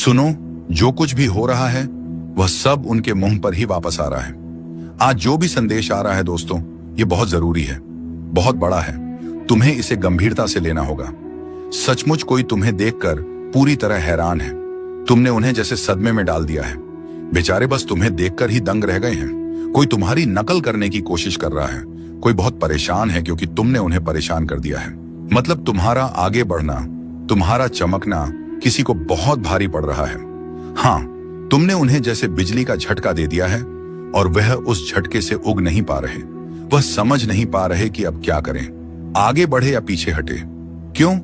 सुनो, जो कुछ भी हो रहा है वह सब उनके मुंह पर ही वापस आ रहा है। आज जो भी संदेश आ रहा है दोस्तों, ये बहुत जरूरी है, बहुत बड़ा है। तुम्हें इसे गंभीरता से लेना होगा। सचमुच कोई तुम्हें देखकर पूरी तरह हैरान है। तुमने उन्हें जैसे सदमे में डाल दिया है। बेचारे बस तुम्हें देखकर ही दंग रह गए हैं। कोई तुम्हारी नकल करने की कोशिश कर रहा है। कोई बहुत परेशान है क्योंकि तुमने उन्हें परेशान कर दिया है। मतलब तुम्हारा आगे बढ़ना, तुम्हारा चमकना किसी को बहुत भारी पड़ रहा है। हाँ, तुमने उन्हें जैसे बिजली का झटका दे दिया है और वह उस झटके से उग नहीं पा रहे। वह समझ नहीं पा रहे कि अब क्या करें, आगे बढ़े या पीछे हटे। क्यों?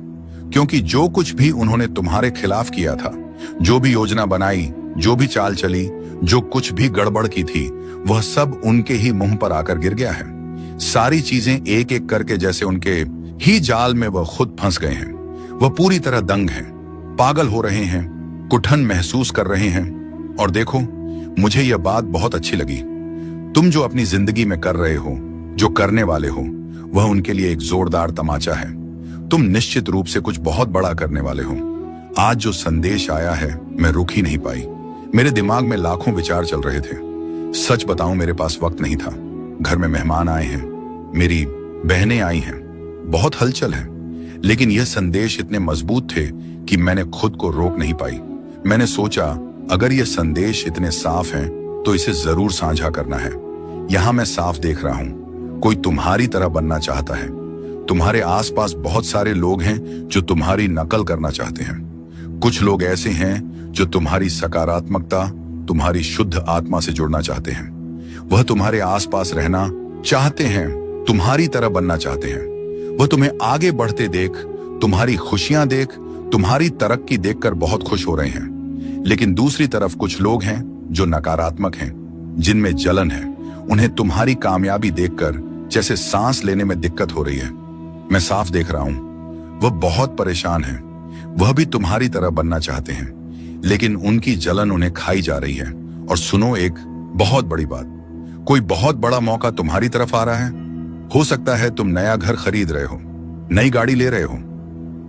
क्योंकि जो कुछ भी उन्होंने तुम्हारे खिलाफ किया था, जो भी योजना बनाई, जो भी चाल चली, जो कुछ भी गड़बड़ की थी, वह सब उनके ही मुंह पर आकर गिर गया है। सारी चीजें एक एक करके जैसे उनके ही जाल में वह खुद फंस गए हैं। वह पूरी तरह दंग हैं, पागल हो रहे हैं, कुठन महसूस कर रहे हैं। और देखो, मुझे यह बात बहुत अच्छी लगी। तुम जो अपनी जिंदगी में कर रहे हो, जो करने वाले हो, वह उनके लिए एक जोरदार तमाचा है। तुम निश्चित रूप से कुछ बहुत बड़ा करने वाले हो। आज जो संदेश आया है, मैं रुक ही नहीं पाई। मेरे दिमाग में लाखों विचार चल रहे थे। सच बताऊं, मेरे पास वक्त नहीं था। घर में मेहमान आए हैं, मेरी बहनें आई हैं, बहुत हलचल है। लेकिन यह संदेश इतने मजबूत थे कि मैंने खुद को रोक नहीं पाई। मैंने सोचा, अगर यह संदेश इतने साफ हैं, तो इसे जरूर साझा करना है। यहां मैं साफ देख रहा हूं, कोई तुम्हारी तरह बनना चाहता है। तुम्हारे आसपास बहुत सारे लोग हैं जो तुम्हारी नकल करना चाहते हैं। कुछ लोग ऐसे हैं जो तुम्हारी सकारात्मकता, तुम्हारी शुद्ध आत्मा से जुड़ना चाहते हैं। वह तुम्हारे आसपास रहना चाहते हैं, तुम्हारी तरह बनना चाहते हैं। वह तुम्हें आगे बढ़ते देख, तुम्हारी खुशियां देख, तुम्हारी तरक्की देखकर बहुत खुश हो रहे हैं। लेकिन दूसरी तरफ कुछ लोग हैं जो नकारात्मक हैं, जिनमें जलन है। उन्हें तुम्हारी कामयाबी देखकर जैसे सांस लेने में दिक्कत हो रही है। मैं साफ देख रहा हूं, वह बहुत परेशान है। वह भी तुम्हारी तरह बनना चाहते हैं, लेकिन उनकी जलन उन्हें खाई जा रही है। और सुनो, एक बहुत बड़ी बात, कोई बहुत बड़ा मौका तुम्हारी तरफ आ रहा है। हो सकता है तुम नया घर खरीद रहे हो, नई गाड़ी ले रहे हो,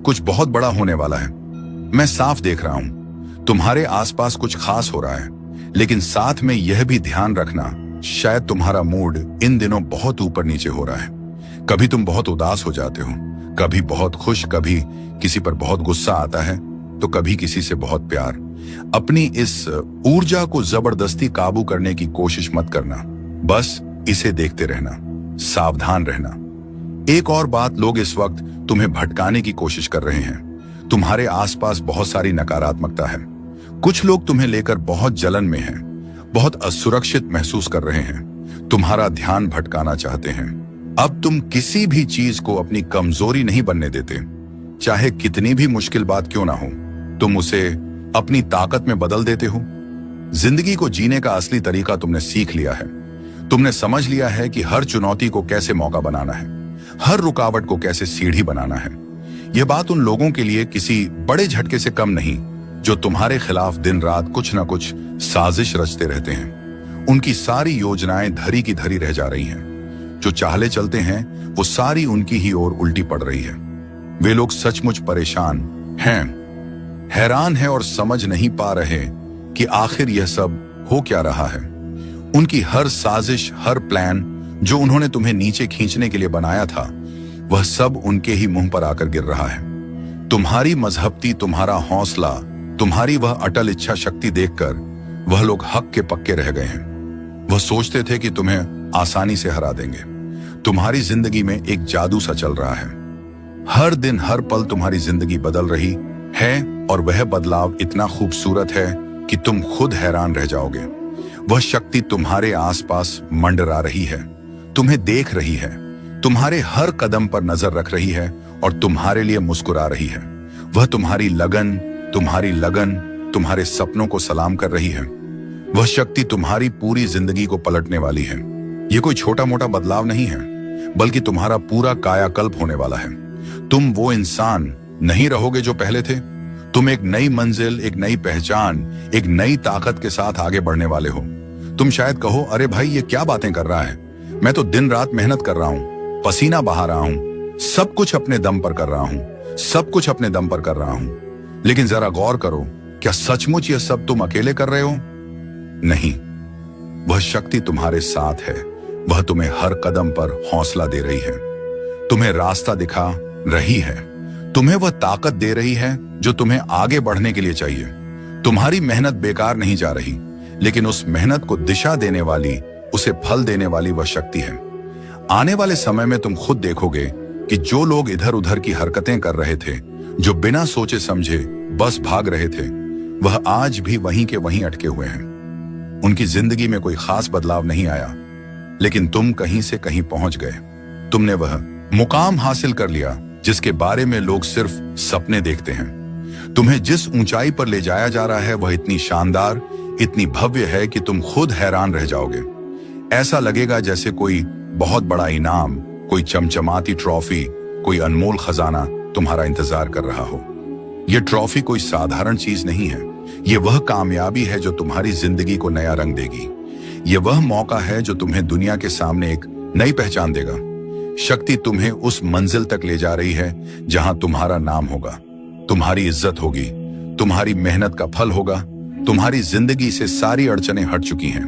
कुछ बहुत बड़ा होने वाला है। मैं साफ देख रहा हूं, तुम्हारे आसपास कुछ खास हो रहा है। लेकिन साथ में यह भी ध्यान रखना, शायद तुम्हारा मूड इन दिनों बहुत ऊपर नीचे हो रहा है। कभी तुम बहुत उदास हो जाते हो, कभी बहुत खुश, कभी किसी पर बहुत गुस्सा आता है, तो कभी किसी से बहुत प्यार। अपनी इस ऊर्जा को जबरदस्ती काबू करने की कोशिश मत करना, बस इसे देखते रहना, सावधान रहना। एक और बात, लोग इस वक्त तुम्हें भटकाने की कोशिश कर रहे हैं। तुम्हारे आसपास बहुत सारी नकारात्मकता है। कुछ लोग तुम्हें लेकर बहुत जलन में हैं, बहुत असुरक्षित महसूस कर रहे हैं, तुम्हारा ध्यान भटकाना चाहते हैं। अब तुम किसी भी चीज को अपनी कमजोरी नहीं बनने देते। चाहे कितनी भी मुश्किल बात क्यों ना हो, तुम उसे अपनी ताकत में बदल देते हो। जिंदगी को जीने का असली तरीका तुमने सीख लिया है। तुमने समझ लिया है कि हर चुनौती को कैसे मौका बनाना है, हर रुकावट को कैसे सीढ़ी बनाना है। यह बात उन लोगों के लिए किसी बड़े झटके से कम नहीं जो तुम्हारे खिलाफ दिन रात कुछ न कुछ साजिश रचते रहते हैं। उनकी सारी योजनाएं धरी की धरी रह जा रही हैं। जो चाहले चलते हैं, वो सारी उनकी ही ओर उल्टी पड़ रही है। वे लोग सचमुच परेशान हैं, हैरान हैं और समझ नहीं पा रहे कि आखिर यह सब हो क्या रहा है। उनकी हर साजिश, हर प्लान जो उन्होंने तुम्हें नीचे खींचने के लिए बनाया था, वह सब उनके ही मुंह पर आकर गिर रहा है। तुम्हारी मजहबती, तुम्हारा हौसला, तुम्हारी वह अटल इच्छा शक्ति देखकर वह लोग हक के पक्के रह गए हैं। वह सोचते थे कि तुम्हें आसानी से हरा देंगे। तुम्हारी जिंदगी में एक जादू सा चल रहा है। हर दिन, हर पल तुम्हारी जिंदगी बदल रही है और वह बदलाव इतना खूबसूरत है कि तुम खुद हैरान रह जाओगे। वह शक्ति तुम्हारे आसपास मंडरा रही है, तुम्हें देख रही है, तुम्हारे हर कदम पर नजर रख रही है और तुम्हारे लिए मुस्कुरा रही है। वह तुम्हारी लगन, तुम्हारे सपनों को सलाम कर रही है। वह शक्ति तुम्हारी पूरी जिंदगी को पलटने वाली है। यह कोई छोटा मोटा बदलाव नहीं है, बल्कि तुम्हारा पूरा कायाकल्प होने वाला है। तुम वो इंसान नहीं रहोगे जो पहले थे। तुम एक नई मंजिल, एक नई पहचान, एक नई ताकत के साथ आगे बढ़ने वाले हो। तुम शायद कहो, अरे भाई ये क्या बातें कर रहा है, मैं तो दिन रात मेहनत कर रहा हूं, पसीना बहा रहा हूं, सब कुछ अपने दम पर कर रहा हूं, सब कुछ अपने दम पर कर रहा हूं। लेकिन जरा गौर करो, क्या सचमुच यह सब तुम अकेले कर रहे हो? नहीं, वह शक्ति तुम्हारे साथ है। वह तुम्हें हर कदम पर हौसला दे रही है, तुम्हें रास्ता दिखा रही है, तुम्हें वह ताकत दे रही है जो तुम्हें आगे बढ़ने के लिए चाहिए। तुम्हारी मेहनत बेकार नहीं जा रही, लेकिन उस मेहनत को दिशा देने वाली, उसे फल देने वाली वह शक्ति है। आने वाले समय में तुम खुद देखोगे कि जो लोग इधर उधर की हरकतें कर रहे थे, जो बिना सोचे समझे बस भाग रहे थे, वह आज भी वहीं के वहीं अटके हुए हैं। उनकी जिंदगी में कोई खास बदलाव नहीं आया, लेकिन तुम कहीं से कहीं पहुंच गए। तुमने वह मुकाम हासिल कर लिया जिसके बारे में लोग सिर्फ सपने देखते हैं। तुम्हें जिस ऊंचाई पर ले जाया जा रहा है वह इतनी शानदार, इतनी भव्य है कि तुम खुद हैरान रह जाओगे। ऐसा लगेगा जैसे कोई बहुत बड़ा इनाम, कोई चमचमाती ट्रॉफी, कोई अनमोल खजाना तुम्हारा इंतजार कर रहा हो। यह ट्रॉफी कोई साधारण चीज नहीं है। यह वह कामयाबी है जो तुम्हारी जिंदगी को नया रंग देगी। यह वह मौका है जो तुम्हें दुनिया के सामने एक नई पहचान देगा। शक्ति तुम्हें उस मंजिल तक ले जा रही है जहां तुम्हारा नाम होगा, तुम्हारी इज्जत होगी, तुम्हारी मेहनत का फल होगा। तुम्हारी जिंदगी से सारी अड़चनें हट चुकी हैं।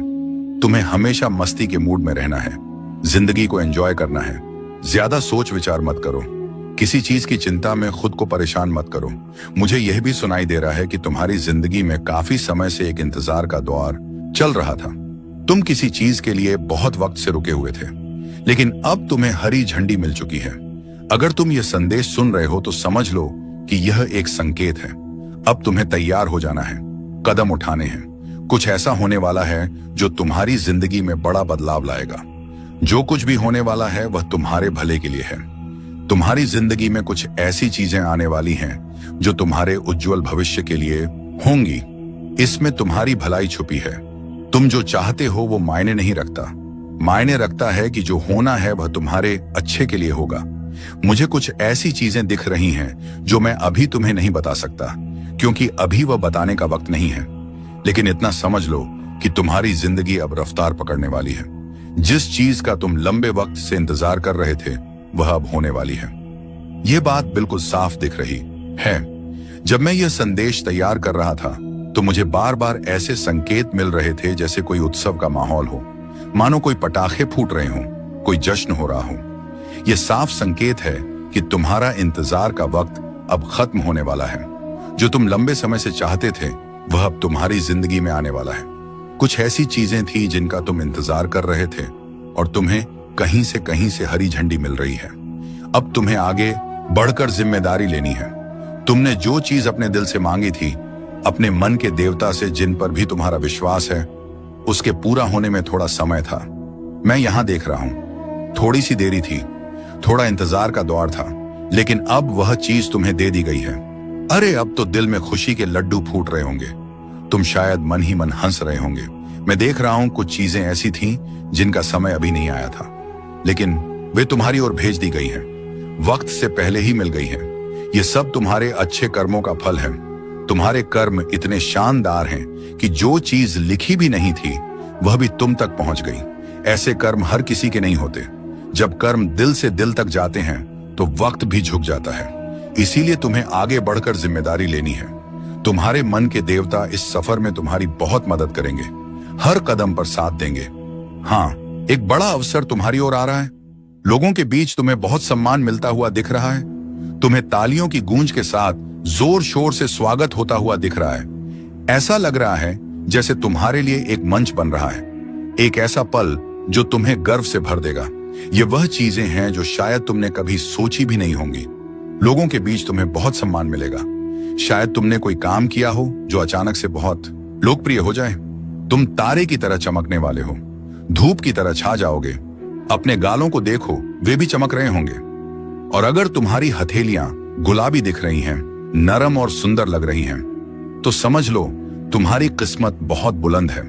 तुम्हें हमेशा मस्ती के मूड में रहना है, जिंदगी को एंजॉय करना है। ज्यादा सोच विचार मत करो, किसी चीज की चिंता में खुद को परेशान मत करो। मुझे यह भी सुनाई दे रहा है कि तुम्हारी जिंदगी में काफी समय से एक इंतजार का दौर चल रहा था। तुम किसी चीज के लिए बहुत वक्त से रुके हुए थे, लेकिन अब तुम्हें हरी झंडी मिल चुकी है। अगर तुम यह संदेश सुन रहे हो तो समझ लो कि यह एक संकेत है। अब तुम्हें तैयार हो जाना है, कदम उठाने हैं। कुछ ऐसा होने वाला है जो तुम्हारी जिंदगी में बड़ा बदलाव लाएगा। जो कुछ भी होने वाला है वह तुम्हारे भले के लिए है। तुम्हारी जिंदगी में कुछ ऐसी चीजें आने वाली हैं जो तुम्हारे उज्जवल भविष्य के लिए होंगी। इसमें तुम्हारी भलाई छुपी है। तुम जो चाहते हो वो मायने नहीं रखता। मायने रखता है कि जो होना है वह तुम्हारे अच्छे के लिए होगा। मुझे कुछ ऐसी चीजें दिख रही हैं जो मैं अभी तुम्हें नहीं बता सकता, क्योंकि अभी वह बताने का वक्त नहीं है। लेकिन इतना समझ लो कि तुम्हारी जिंदगी अब रफ्तार पकड़ने वाली है। जिस चीज का तुम लंबे वक्त से इंतजार कर रहे थे वह अब होने वाली है। यह बात बिल्कुल साफ दिख रही है। जब मैं यह संदेश तैयार कर रहा था तो मुझे बार बार ऐसे संकेत मिल रहे थे जैसे कोई उत्सव का माहौल हो, मानो कोई पटाखे फूट रहे हों, कोई जश्न हो रहा हो। यह साफ संकेत है कि तुम्हारा इंतजार का वक्त अब खत्म होने वाला है। जो तुम लंबे समय से चाहते थे वह अब तुम्हारी जिंदगी में आने वाला है। कुछ ऐसी चीजें थी जिनका तुम इंतजार कर रहे थे और तुम्हें कहीं से हरी झंडी मिल रही है। अब तुम्हें आगे बढ़कर जिम्मेदारी लेनी है। तुमने जो चीज अपने दिल से मांगी थी, अपने मन के देवता से जिन पर भी तुम्हारा विश्वास है, उसके पूरा होने में थोड़ा समय था। मैं यहां देख रहा हूं, थोड़ी सी देरी थी, थोड़ा इंतजार का दौर था, लेकिन अब वह चीज तुम्हें दे दी गई है। अरे अब तो दिल में खुशी के लड्डू फूट रहे होंगे। तुम शायद मन ही मन हंस रहे होंगे। मैं देख रहा हूं कुछ चीजें ऐसी थीं जिनका समय अभी नहीं आया था, लेकिन वे तुम्हारी ओर भेज दी गई हैं, वक्त से पहले ही मिल गई हैं। ये सब तुम्हारे अच्छे कर्मों का फल है। तुम्हारे कर्म इतने शानदार हैं कि जो चीज लिखी भी नहीं थी वह भी तुम तक पहुंच गई। ऐसे कर्म हर किसी के नहीं होते। जब कर्म दिल से दिल तक जाते हैं तो वक्त भी झुक जाता है। इसीलिए तुम्हें आगे बढ़कर जिम्मेदारी लेनी है। तुम्हारे मन के देवता इस सफर में तुम्हारी बहुत मदद करेंगे, हर कदम पर साथ देंगे। हाँ, एक बड़ा अवसर तुम्हारी ओर आ रहा है। लोगों के बीच तुम्हें बहुत सम्मान मिलता हुआ दिख रहा है। तुम्हें तालियों की गूंज के साथ जोर शोर से स्वागत होता हुआ दिख रहा है। ऐसा लग रहा है जैसे तुम्हारे लिए एक मंच बन रहा है, एक ऐसा पल जो तुम्हें गर्व से भर देगा। ये वह चीजें हैं जो शायद तुमने कभी सोची भी नहीं होंगी। लोगों के बीच तुम्हें बहुत सम्मान मिलेगा। शायद तुमने कोई काम किया हो जो अचानक से बहुत लोकप्रिय हो जाए। तुम तारे की तरह चमकने वाले हो, धूप की तरह छा जाओगे। अपने गालों को देखो, वे भी चमक रहे होंगे। और अगर तुम्हारी हथेलियां गुलाबी दिख रही हैं, नरम और सुंदर लग रही हैं, तो समझ लो तुम्हारी किस्मत बहुत बुलंद है।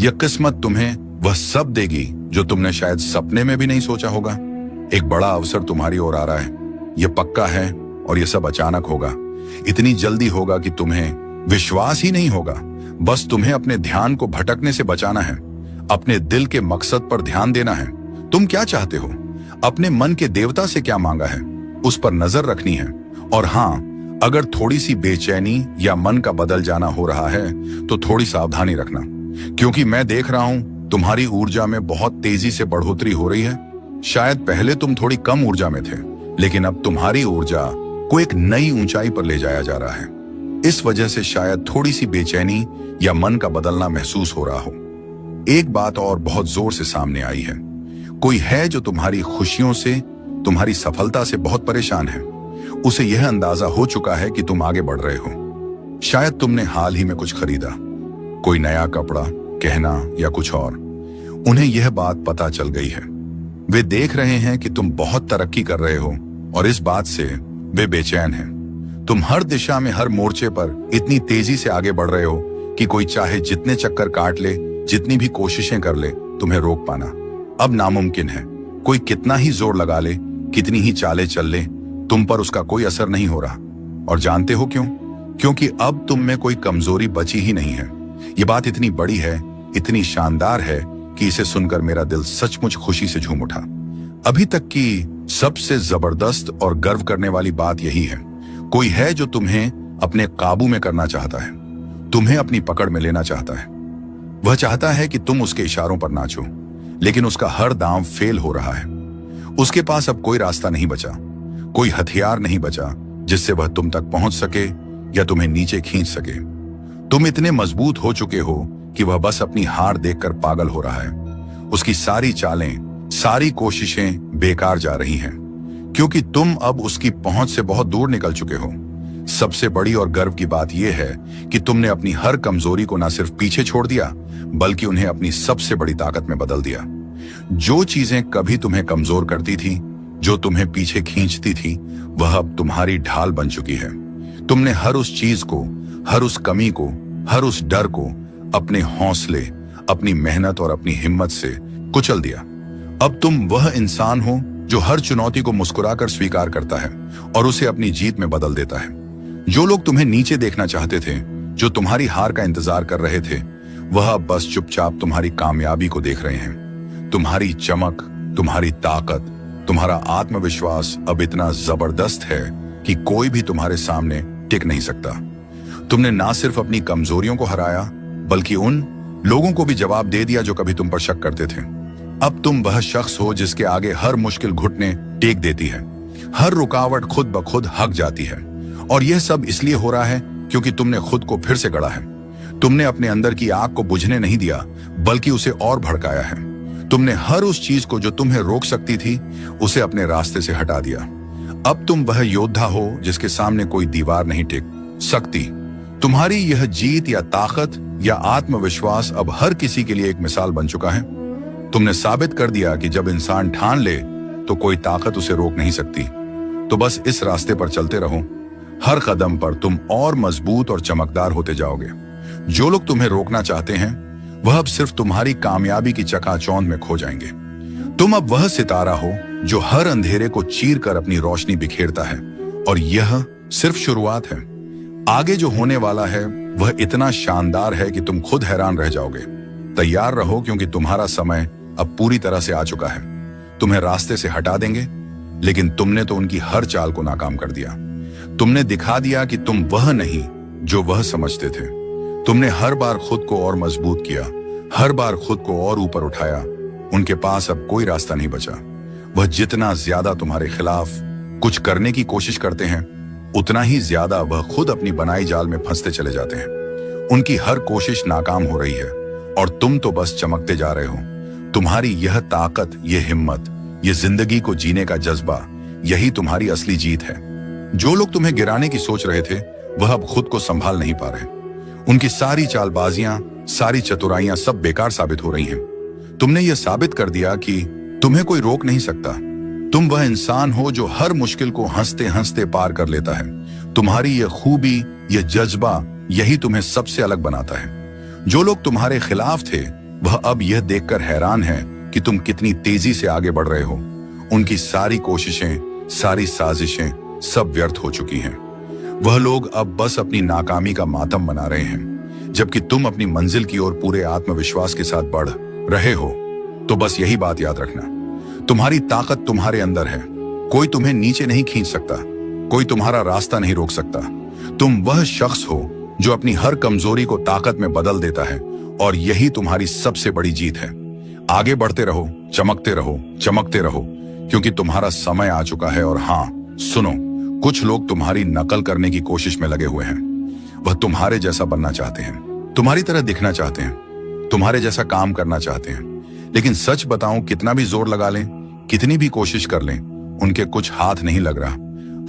यह किस्मत तुम्हें वह सब देगी जो तुमने शायद सपने में भी नहीं सोचा होगा। एक बड़ा अवसर तुम्हारी ओर आ रहा है, यह पक्का है, और यह सब अचानक होगा। इतनी जल्दी होगा कि तुम्हें विश्वास ही नहीं होगा। बस तुम्हें अपने ध्यान को भटकने से बचाना है, अपने दिल के मकसद पर ध्यान देना है। तुम क्या चाहते हो, अपने मन के देवता से क्या मांगा है, उस पर नजर रखनी है। और हाँ, अगर थोड़ी सी बेचैनी या मन का बदल जाना हो रहा है तो थोड़ी सावधानी रखना, क्योंकि मैं देख रहा हूं तुम्हारी ऊर्जा में बहुत तेजी से बढ़ोतरी हो रही है। शायद पहले तुम थोड़ी कम ऊर्जा में थे, लेकिन अब तुम्हारी ऊर्जा को एक नई ऊंचाई पर ले जाया जा रहा है। इस वजह से शायद थोड़ी सी बेचैनी या मन का बदलना महसूस हो रहा हो। एक बात और बहुत जोर से सामने आई है। कोई है जो तुम्हारी खुशियों से, तुम्हारी सफलता से बहुत परेशान है। उसे यह अंदाजा हो चुका है कि तुम आगे बढ़ रहे हो। शायद तुमने हाल ही में कुछ खरीदा, कोई नया कपड़ा, गहना या कुछ और। उन्हें यह बात पता चल गई है। वे देख रहे हैं कि तुम बहुत तरक्की कर रहे हो और इस बात से वे बेचैन हैं। तुम हर दिशा में, हर मोर्चे पर इतनी तेजी से आगे बढ़ रहे हो कि कोई चाहे जितने चक्कर काट ले, जितनी भी कोशिशें कर ले, तुम्हें रोक पाना अब नामुमकिन है। कोई कितना ही जोर लगा ले, कितनी ही चालें चल ले, तुम पर उसका कोई असर नहीं हो रहा। और जानते हो क्यों? क्योंकि अब तुम में कोई कमजोरी बची ही नहीं है। ये बात इतनी बड़ी है, इतनी शानदार है कि इसे सुनकर मेरा दिल सचमुच खुशी से झूम उठा। अभी तक की सबसे जबरदस्त और गर्व करने वाली बात यही है। कोई है जो तुम्हें अपने काबू में करना चाहता है, तुम्हें अपनी पकड़ में लेना चाहता है। वह चाहता है कि तुम उसके इशारों पर नाचो, लेकिन उसका हर दांव फेल हो रहा है। उसके पास अब कोई रास्ता नहीं बचा, कोई हथियार नहीं बचा जिससे वह तुम तक पहुंच सके या तुम्हें नीचे खींच सके। तुम इतने मजबूत हो चुके हो कि वह बस अपनी हार देखकर पागल हो रहा है। उसकी सारी चालें, सारी कोशिशें बेकार जा रही हैं, क्योंकि तुम अब उसकी पहुंच से बहुत दूर निकल चुके हो। सबसे बड़ी और गर्व की बात यह है कि तुमने अपनी हर कमजोरी को न सिर्फ पीछे छोड़ दिया, बल्कि उन्हें अपनी सबसे बड़ी ताकत में बदल दिया। जो चीजें कभी तुम्हें कमजोर करती थी, जो तुम्हें पीछे खींचती थी, वह अब तुम्हारी ढाल बन चुकी है। तुमने हर उस चीज को, हर उस कमी को, हर उस डर को अपने हौसले, अपनी मेहनत और अपनी हिम्मत से कुचल दिया। अब तुम वह इंसान हो जो हर चुनौती को मुस्कुराकर स्वीकार करता है और उसे अपनी जीत में बदल देता है। जो लोग तुम्हें नीचे देखना चाहते थे, जो तुम्हारी हार का इंतजार कर रहे थे, वह अब बस चुपचाप तुम्हारी कामयाबी को देख रहे हैं। तुम्हारी चमक, तुम्हारी ताकत, तुम्हारा आत्मविश्वास अब इतना जबरदस्त है कि कोई भी तुम्हारे सामने टिक नहीं सकता। तुमने ना सिर्फ अपनी कमजोरियों को हराया, बल्कि उन लोगों को भी जवाब दे दिया जो कभी तुम पर शक करते थे। अब तुम वह शख्स हो जिसके आगे हर मुश्किल घुटने टेक देती है, हर रुकावट खुद ब खुद हक जाती है। और यह सब इसलिए हो रहा है क्योंकि तुमने खुद को फिर से गढ़ा है। तुमने अपने अंदर की आग को बुझने नहीं दिया, बल्कि उसे और भड़काया है। तुमने हर उस चीज को जो तुम्हें रोक सकती थी, उसे अपने रास्ते से हटा दिया। अब तुम वह योद्धा हो जिसके सामने कोई दीवार नहीं टिक सकती। तुम्हारी यह जीत या ताकत या आत्मविश्वास अब हर किसी के लिए एक मिसाल बन चुका है। तुमने साबित कर दिया कि जब इंसान ठान ले तो कोई ताकत उसे रोक नहीं सकती। तो बस इस रास्ते पर चलते रहो। हर कदम पर तुम और मजबूत और चमकदार होते जाओगे। जो लोग तुम्हें रोकना चाहते हैं, वह अब सिर्फ तुम्हारी कामयाबी की चकाचौंध में खो जाएंगे। तुम अब वह सितारा हो जो हर अंधेरे को चीर कर अपनी रोशनी बिखेरता है, और यह सिर्फ शुरुआत है। आगे जो होने वाला है वह इतना शानदार है कि तुम खुद हैरान रह जाओगे। तैयार रहो, क्योंकि तुम्हारा समय अब पूरी तरह से आ चुका है। तुम्हें रास्ते से हटा देंगे, लेकिन तुमने तो उनकी हर चाल को नाकाम कर दिया। तुमने दिखा दिया कि तुम वह नहीं जो वह समझते थे। तुमने हर बार खुद को और मजबूत किया, हर बार खुद को और ऊपर उठाया। उनके पास अब कोई रास्ता नहीं बचा। वह जितना ज्यादा तुम्हारे खिलाफ कुछ करने की कोशिश करते हैं, उतना ही ज्यादा वह खुद अपनी बनाई जाल में फंसते चले जाते हैं। उनकी हर कोशिश नाकाम हो रही है और तुम तो बस चमकते जा रहे हो। तुम्हारी यह ताकत, यह हिम्मत, यह जिंदगी को जीने का जज्बा, यही तुम्हारी असली जीत है। जो लोग तुम्हें गिराने की सोच रहे थे, वह अब खुद को संभाल नहीं पा रहे। उनकी सारी चालबाजियां, सारी चतुराइयां सब बेकार साबित हो रही हैं। तुमने यह साबित कर दिया कि तुम्हें कोई रोक नहीं सकता। तुम वह इंसान हो जो हर मुश्किल को हंसते हंसते पार कर लेता है। तुम्हारी यह खूबी, यह जज्बा, यही तुम्हें सबसे अलग बनाता है। जो लोग तुम्हारे खिलाफ थे, वह अब यह देखकर हैरान है कि तुम कितनी तेजी से आगे बढ़ रहे हो। उनकी सारी कोशिशें, सारी साजिशें सब व्यर्थ हो चुकी हैं। वह लोग अब बस अपनी नाकामी का मातम मना रहे हैं, जबकि तुम अपनी मंजिल की ओर पूरे आत्मविश्वास के साथ बढ़ रहे हो। तो बस यही बात याद रखना, तुम्हारी ताकत तुम्हारे अंदर है। कोई तुम्हें नीचे नहीं खींच सकता, कोई तुम्हारा रास्ता नहीं रोक सकता। तुम वह शख्स हो जो अपनी हर कमजोरी को ताकत में बदल देता है, और यही तुम्हारी सबसे बड़ी जीत है। आगे बढ़ते रहो, चमकते रहो, चमकते रहो, क्योंकि तुम्हारा समय आ चुका है। और हाँ सुनो, कुछ लोग तुम्हारी नकल करने की कोशिश में लगे हुए हैं। वह तुम्हारे जैसा बनना चाहते हैं, तुम्हारी तरह दिखना चाहते हैं, तुम्हारे जैसा काम करना चाहते हैं। लेकिन सच बताऊं, कितना भी जोर लगा लें, कितनी भी कोशिश कर लें, उनके कुछ हाथ नहीं लग रहा।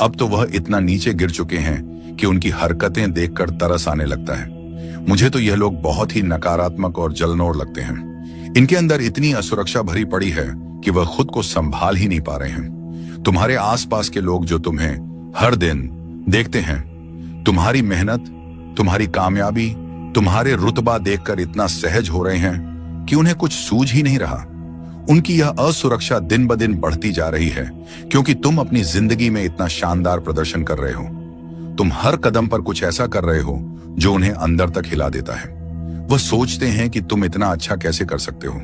अब तो वह इतना नीचे गिर चुके हैं कि उनकी हरकतें देखकर तरस आने लगता है। मुझे तो यह लोग बहुत ही नकारात्मक और जलनोर लगते हैं। इनके अंदर इतनी असुरक्षा भरी पड़ी है कि वह खुद को संभाल ही नहीं पा रहे हैं। तुम्हारे आसपास के लोग जो तुम्हें हर दिन देखते हैं, तुम्हारी मेहनत, तुम्हारी कामयाबी, तुम्हारे रुतबा देखकर इतना सहज हो रहे हैं कि उन्हें कुछ सूझ ही नहीं रहा। उनकी यह असुरक्षा दिन ब दिन बढ़ती जा रही है, क्योंकि तुम अपनी जिंदगी में इतना शानदार प्रदर्शन कर रहे हो। तुम हर कदम पर कुछ ऐसा कर रहे हो जो उन्हें अंदर तक हिला देता है। वह सोचते हैं कि तुम इतना अच्छा कैसे कर सकते हो।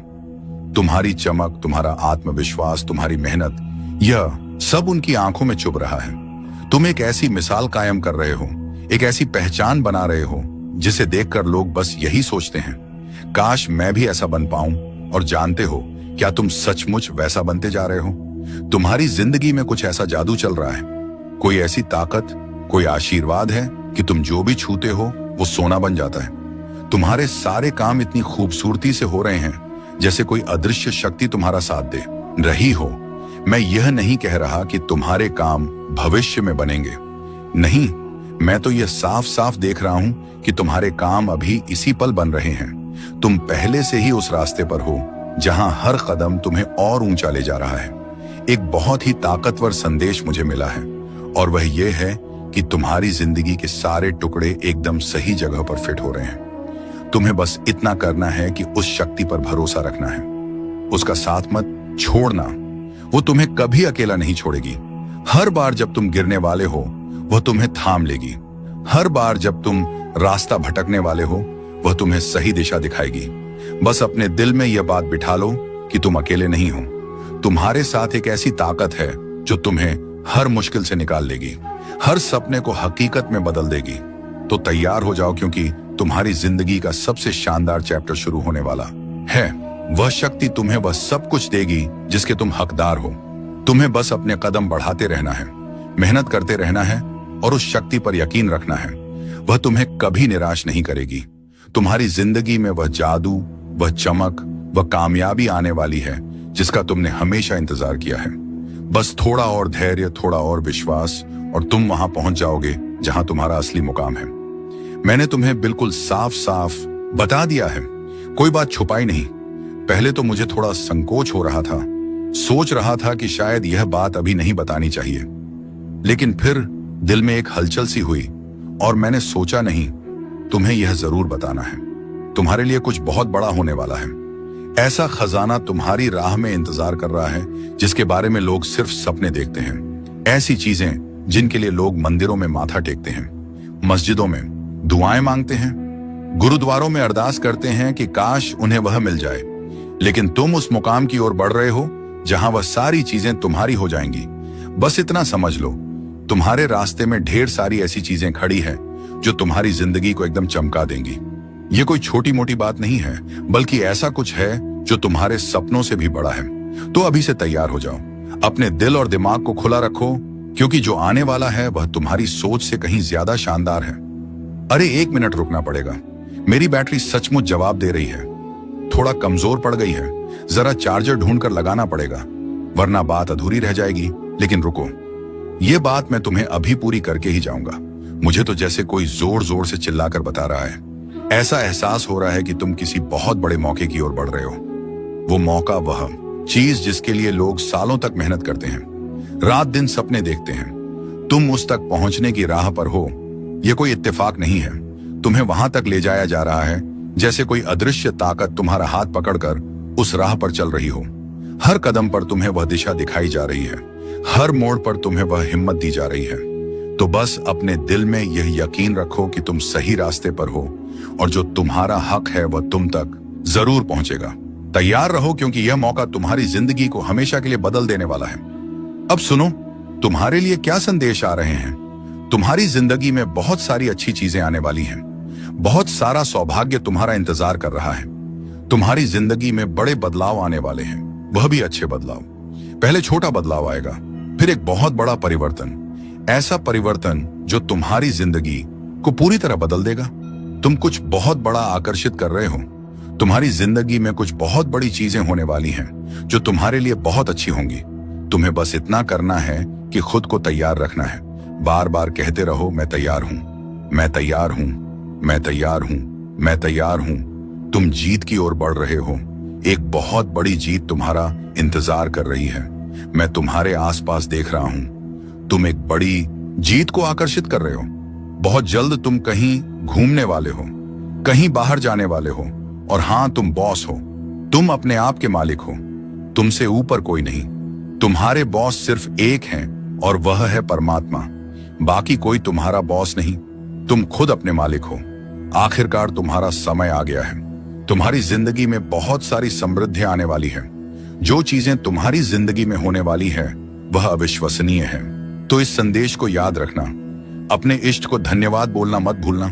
तुम्हारी चमक, तुम्हारा आत्मविश्वास, तुम्हारी मेहनत, यह सब उनकी आंखों में चुभ रहा है। तुम एक ऐसी मिसाल कायम कर रहे हो, एक ऐसी पहचान बना रहे हो जिसे देखकर लोग बस यही सोचते हैं, काश मैं भी ऐसा बन पाऊं। और जानते हो क्या तुम सचमुच वैसा बनते जा रहे हो? तुम्हारी जिंदगी में कुछ ऐसा जादू चल रहा है, कोई ऐसी ताकत, कोई आशीर्वाद है कि तुम जो भी छूते हो वो सोना बन जाता है। तुम्हारे सारे काम इतनी खूबसूरती से हो रहे हैं जैसे कोई अदृश्य शक्ति तुम्हारा साथ दे रही हो। मैं यह नहीं कह रहा कि तुम्हारे काम भविष्य में बनेंगे, नहीं, मैं तो यह साफ साफ देख रहा हूं कि तुम्हारे काम अभी इसी पल बन रहे हैं। तुम पहले से ही उस रास्ते पर हो जहां हर कदम तुम्हें और ऊंचा ले जा रहा है। एक बहुत ही ताकतवर संदेश मुझे मिला है, और वह यह है कि तुम्हारी जिंदगी के सारे टुकड़े एकदम सही जगह पर फिट हो रहे हैं। तुम्हें बस इतना करना है कि उस शक्ति पर भरोसा रखना है, उसका साथ मत छोड़ना। वो तुम्हें कभी अकेला नहीं छोड़ेगी। हर बार जब तुम गिरने वाले हो वह तुम्हें थाम लेगी। हर बार जब तुम रास्ता भटकने वाले हो वह तुम्हें सही दिशा दिखाएगी। बस अपने दिल में यह बात बिठा लो कि तुम अकेले नहीं हो। तुम्हारे साथ एक ऐसी ताकत है जो तुम्हें हर मुश्किल से निकाल लेगी, हर सपने को हकीकत में बदल देगी। तो तैयार हो जाओ, क्योंकि तुम्हारी जिंदगी का सबसे शानदार चैप्टर शुरू होने वाला है। वह शक्ति तुम्हें वह सब कुछ देगी जिसके तुम हकदार हो। तुम्हें बस अपने कदम बढ़ाते रहना है, मेहनत करते रहना है, और उस शक्ति पर यकीन रखना है। वह तुम्हें कभी निराश नहीं करेगी। तुम्हारी जिंदगी में वह जादू, वह चमक, वह कामयाबी आने वाली है जिसका तुमने हमेशा इंतजार किया है। बस थोड़ा और धैर्य, थोड़ा और विश्वास, और तुम वहां पहुंच जाओगे जहां तुम्हारा असली मुकाम है। मैंने तुम्हें बिल्कुल साफ साफ बता दिया है, कोई बात छुपाई नहीं। पहले तो मुझे थोड़ा संकोच हो रहा था, सोच रहा था कि शायद यह बात अभी नहीं बतानी चाहिए, लेकिन फिर दिल में एक हलचल सी हुई और मैंने सोचा नहीं, तुम्हें यह जरूर बताना है। तुम्हारे लिए कुछ बहुत बड़ा होने वाला है। ऐसा खजाना तुम्हारी राह में इंतजार कर रहा है जिसके बारे में लोग सिर्फ सपने देखते हैं। ऐसी चीजें जिनके लिए लोग मंदिरों में माथा टेकते हैं, मस्जिदों में दुआएं मांगते हैं, गुरुद्वारों में अरदास करते हैं कि काश उन्हें वह मिल जाए। लेकिन तुम उस मुकाम की ओर बढ़ रहे हो जहां वह सारी चीजें तुम्हारी हो जाएंगी। बस इतना समझ लो, तुम्हारे रास्ते में ढेर सारी ऐसी चीजें खड़ी हैं जो तुम्हारी जिंदगी को एकदम चमका देंगी। ये कोई छोटी मोटी बात नहीं है, बल्कि ऐसा कुछ है जो तुम्हारे सपनों से भी बड़ा है। तो अभी से तैयार हो जाओ, अपने दिल और दिमाग को खुला रखो, क्योंकि जो आने वाला है वह तुम्हारी सोच से कहीं ज्यादा शानदार है। अरे 1 मिनट रुकना पड़ेगा, मेरी बैटरी सचमुच जवाब दे रही है, थोड़ा कमजोर पड़ गई है, जरा चार्जर ढूंढकर लगाना पड़ेगा, वरना बात अधूरी रह जाएगी। लेकिन रुको, ये बात मैं तुम्हें अभी पूरी करके ही जाऊंगा। मुझे तो जैसे कोई जोर जोर से चिल्लाकर बता रहा है। ऐसा एहसास हो रहा है कि तुम किसी बहुत बड़े मौके की ओर बढ़ रहे हो। वो मौका, वह चीज जिसके लिए लोग सालों तक मेहनत करते हैं, रात दिन सपने देखते हैं, तुम उस तक पहुंचने की राह पर हो। यह कोई इत्तेफाक नहीं है, तुम्हें वहां तक ले जाया जा रहा है जैसे कोई अदृश्य ताकत तुम्हारा हाथ पकड़कर उस राह पर चल रही हो। हर कदम पर तुम्हें वह दिशा दिखाई जा रही है, हर मोड़ पर तुम्हें वह हिम्मत दी जा रही है। तो बस अपने दिल में यह यकीन रखो कि तुम सही रास्ते पर हो, और जो तुम्हारा हक है वह तुम तक जरूर पहुंचेगा। तैयार रहो, क्योंकि यह मौका तुम्हारी जिंदगी को हमेशा के लिए बदल देने वाला है। अब सुनो, तुम्हारे लिए क्या संदेश आ रहे हैं? तुम्हारी जिंदगी में बहुत सारी अच्छी चीजें आने वाली हैं। बहुत सारा सौभाग्य तुम्हारा इंतजार कर रहा है। तुम्हारी जिंदगी में बड़े बदलाव आने वाले हैं, वह भी अच्छे बदलाव। पहले छोटा बदलाव आएगा, फिर एक बहुत बड़ा परिवर्तन। ऐसा परिवर्तन जो तुम्हारी जिंदगी को पूरी तरह बदल देगा। तुम कुछ बहुत बड़ा आकर्षित कर रहे हो। तुम्हारी जिंदगी में कुछ बहुत बड़ी चीजें होने वाली हैं जो तुम्हारे लिए बहुत अच्छी होंगी। तुम्हें बस इतना करना है कि खुद को तैयार रखना है। बार बार कहते रहो, मैं तैयार हूं, मैं तैयार हूं, मैं तैयार हूं, मैं तैयार हूं। तुम जीत की ओर बढ़ रहे हो। एक बहुत बड़ी जीत तुम्हारा इंतजार कर रही है। मैं तुम्हारे आसपास देख रहा हूं। तुम एक बड़ी जीत को आकर्षित कर रहे हो। बहुत जल्द तुम कहीं घूमने वाले हो, कहीं बाहर जाने वाले हो। और हां, तुम बॉस हो। तुम अपने आप के मालिक हो। तुमसे ऊपर कोई नहीं। तुम्हारे बॉस सिर्फ एक हैं और वह है परमात्मा। बाकी कोई तुम्हारा बॉस नहीं। तुम खुद अपने मालिक हो। आखिरकार तुम्हारा समय आ गया है। तुम्हारी जिंदगी में बहुत सारी समृद्धि आने वाली है। जो चीजें तुम्हारी जिंदगी में होने वाली है वह अविश्वसनीय है। तो इस संदेश को याद रखना। अपने इष्ट को धन्यवाद बोलना मत भूलना।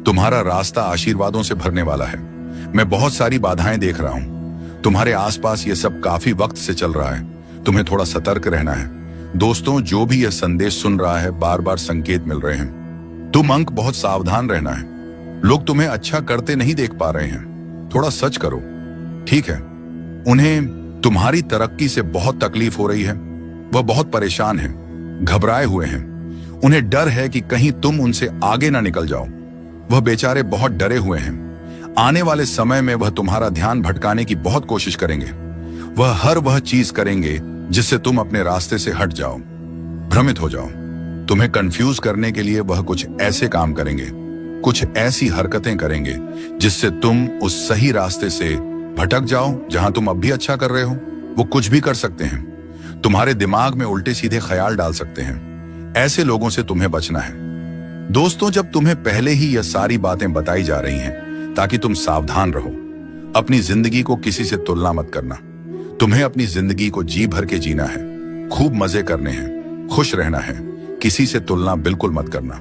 तुम्हारा रास्ता आशीर्वादों से भरने वाला है। मैं बहुत सारी बाधाएं देख रहा हूं। तुम्हारे आसपास ये सब काफी वक्त से चल रहा है। तुम्हें थोड़ा सतर्क रहना है। दोस्तों, जो भी यह संदेश सुन रहा है, बार बार संकेत मिल रहे हैं। तुम अंक बहुत सावधान रहना है। लोग तुम्हें अच्छा करते नहीं देख पा रहे हैं। थोड़ा सच करो, ठीक है? उन्हें तुम्हारी तरक्की से बहुत तकलीफ हो रही है। वह बहुत परेशान है, घबराए हुए हैं। उन्हें डर है कि कहीं तुम उनसे आगे ना निकल जाओ। वह बेचारे बहुत डरे हुए हैं। आने वाले समय में वह तुम्हारा ध्यान भटकाने की बहुत कोशिश करेंगे। वह चीज करेंगे जिससे तुम अपने रास्ते से हट जाओ, भ्रमित हो जाओ। तुम्हें कंफ्यूज करने के लिए वह कुछ ऐसे काम करेंगे, कुछ ऐसी हरकतें करेंगे जिससे तुम उस सही रास्ते से भटक जाओ जहां तुम अब भी अच्छा कर रहे हो। वो कुछ भी कर सकते हैं। तुम्हारे दिमाग में उल्टे सीधे ख्याल डाल सकते हैं। ऐसे लोगों से तुम्हें बचना है। दोस्तों, जब तुम्हें पहले ही यह सारी बातें बताई जा रही हैं ताकि तुम सावधान रहो। अपनी जिंदगी को किसी से तुलना मत करना। तुम्हें अपनी जिंदगी को जी भर के जीना है। खूब मजे करने हैं, खुश रहना है। किसी से तुलना बिल्कुल मत करना।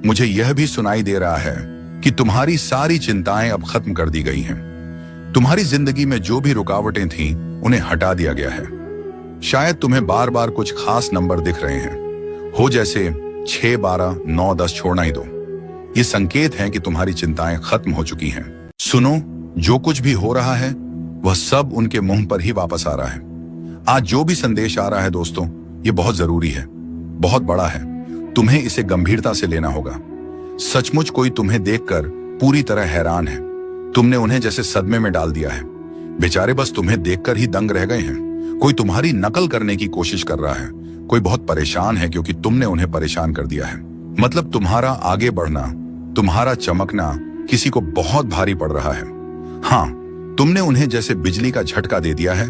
मुझे यह भी सुनाई दे रहा है कि तुम्हारी सारी चिंताएं अब खत्म कर दी गई हैं। तुम्हारी जिंदगी में जो भी रुकावटें थीं, उन्हें हटा दिया गया है। शायद तुम्हें बार बार कुछ खास नंबर दिख रहे हैं, हो जैसे 6, 12, 9, 10 छोड़ना ही दो। ये संकेत हैं कि तुम्हारी चिंताएं खत्म हो चुकी हैं। सुनो, जो कुछ भी हो रहा है वह सब उनके मुंह पर ही वापस आ रहा है। आज जो भी संदेश आ रहा है दोस्तों, ये बहुत जरूरी है, बहुत बड़ा है। तुम्हें इसे गंभीरता से लेना होगा। सचमुच कोई तुम्हें देखकर पूरी तरह हैरान है। तुमने उन्हें जैसे सदमे में डाल दिया है। बेचारे बस तुम्हें देखकर ही दंग रह गए हैं। कोई तुम्हारी नकल करने की कोशिश कर रहा है। कोई बहुत परेशान है क्योंकि तुमने उन्हें परेशान कर दिया है। मतलब तुम्हारा आगे बढ़ना, तुम्हारा चमकना किसी को बहुत भारी पड़ रहा है। हाँ, तुमने उन्हें जैसे बिजली का झटका दे दिया है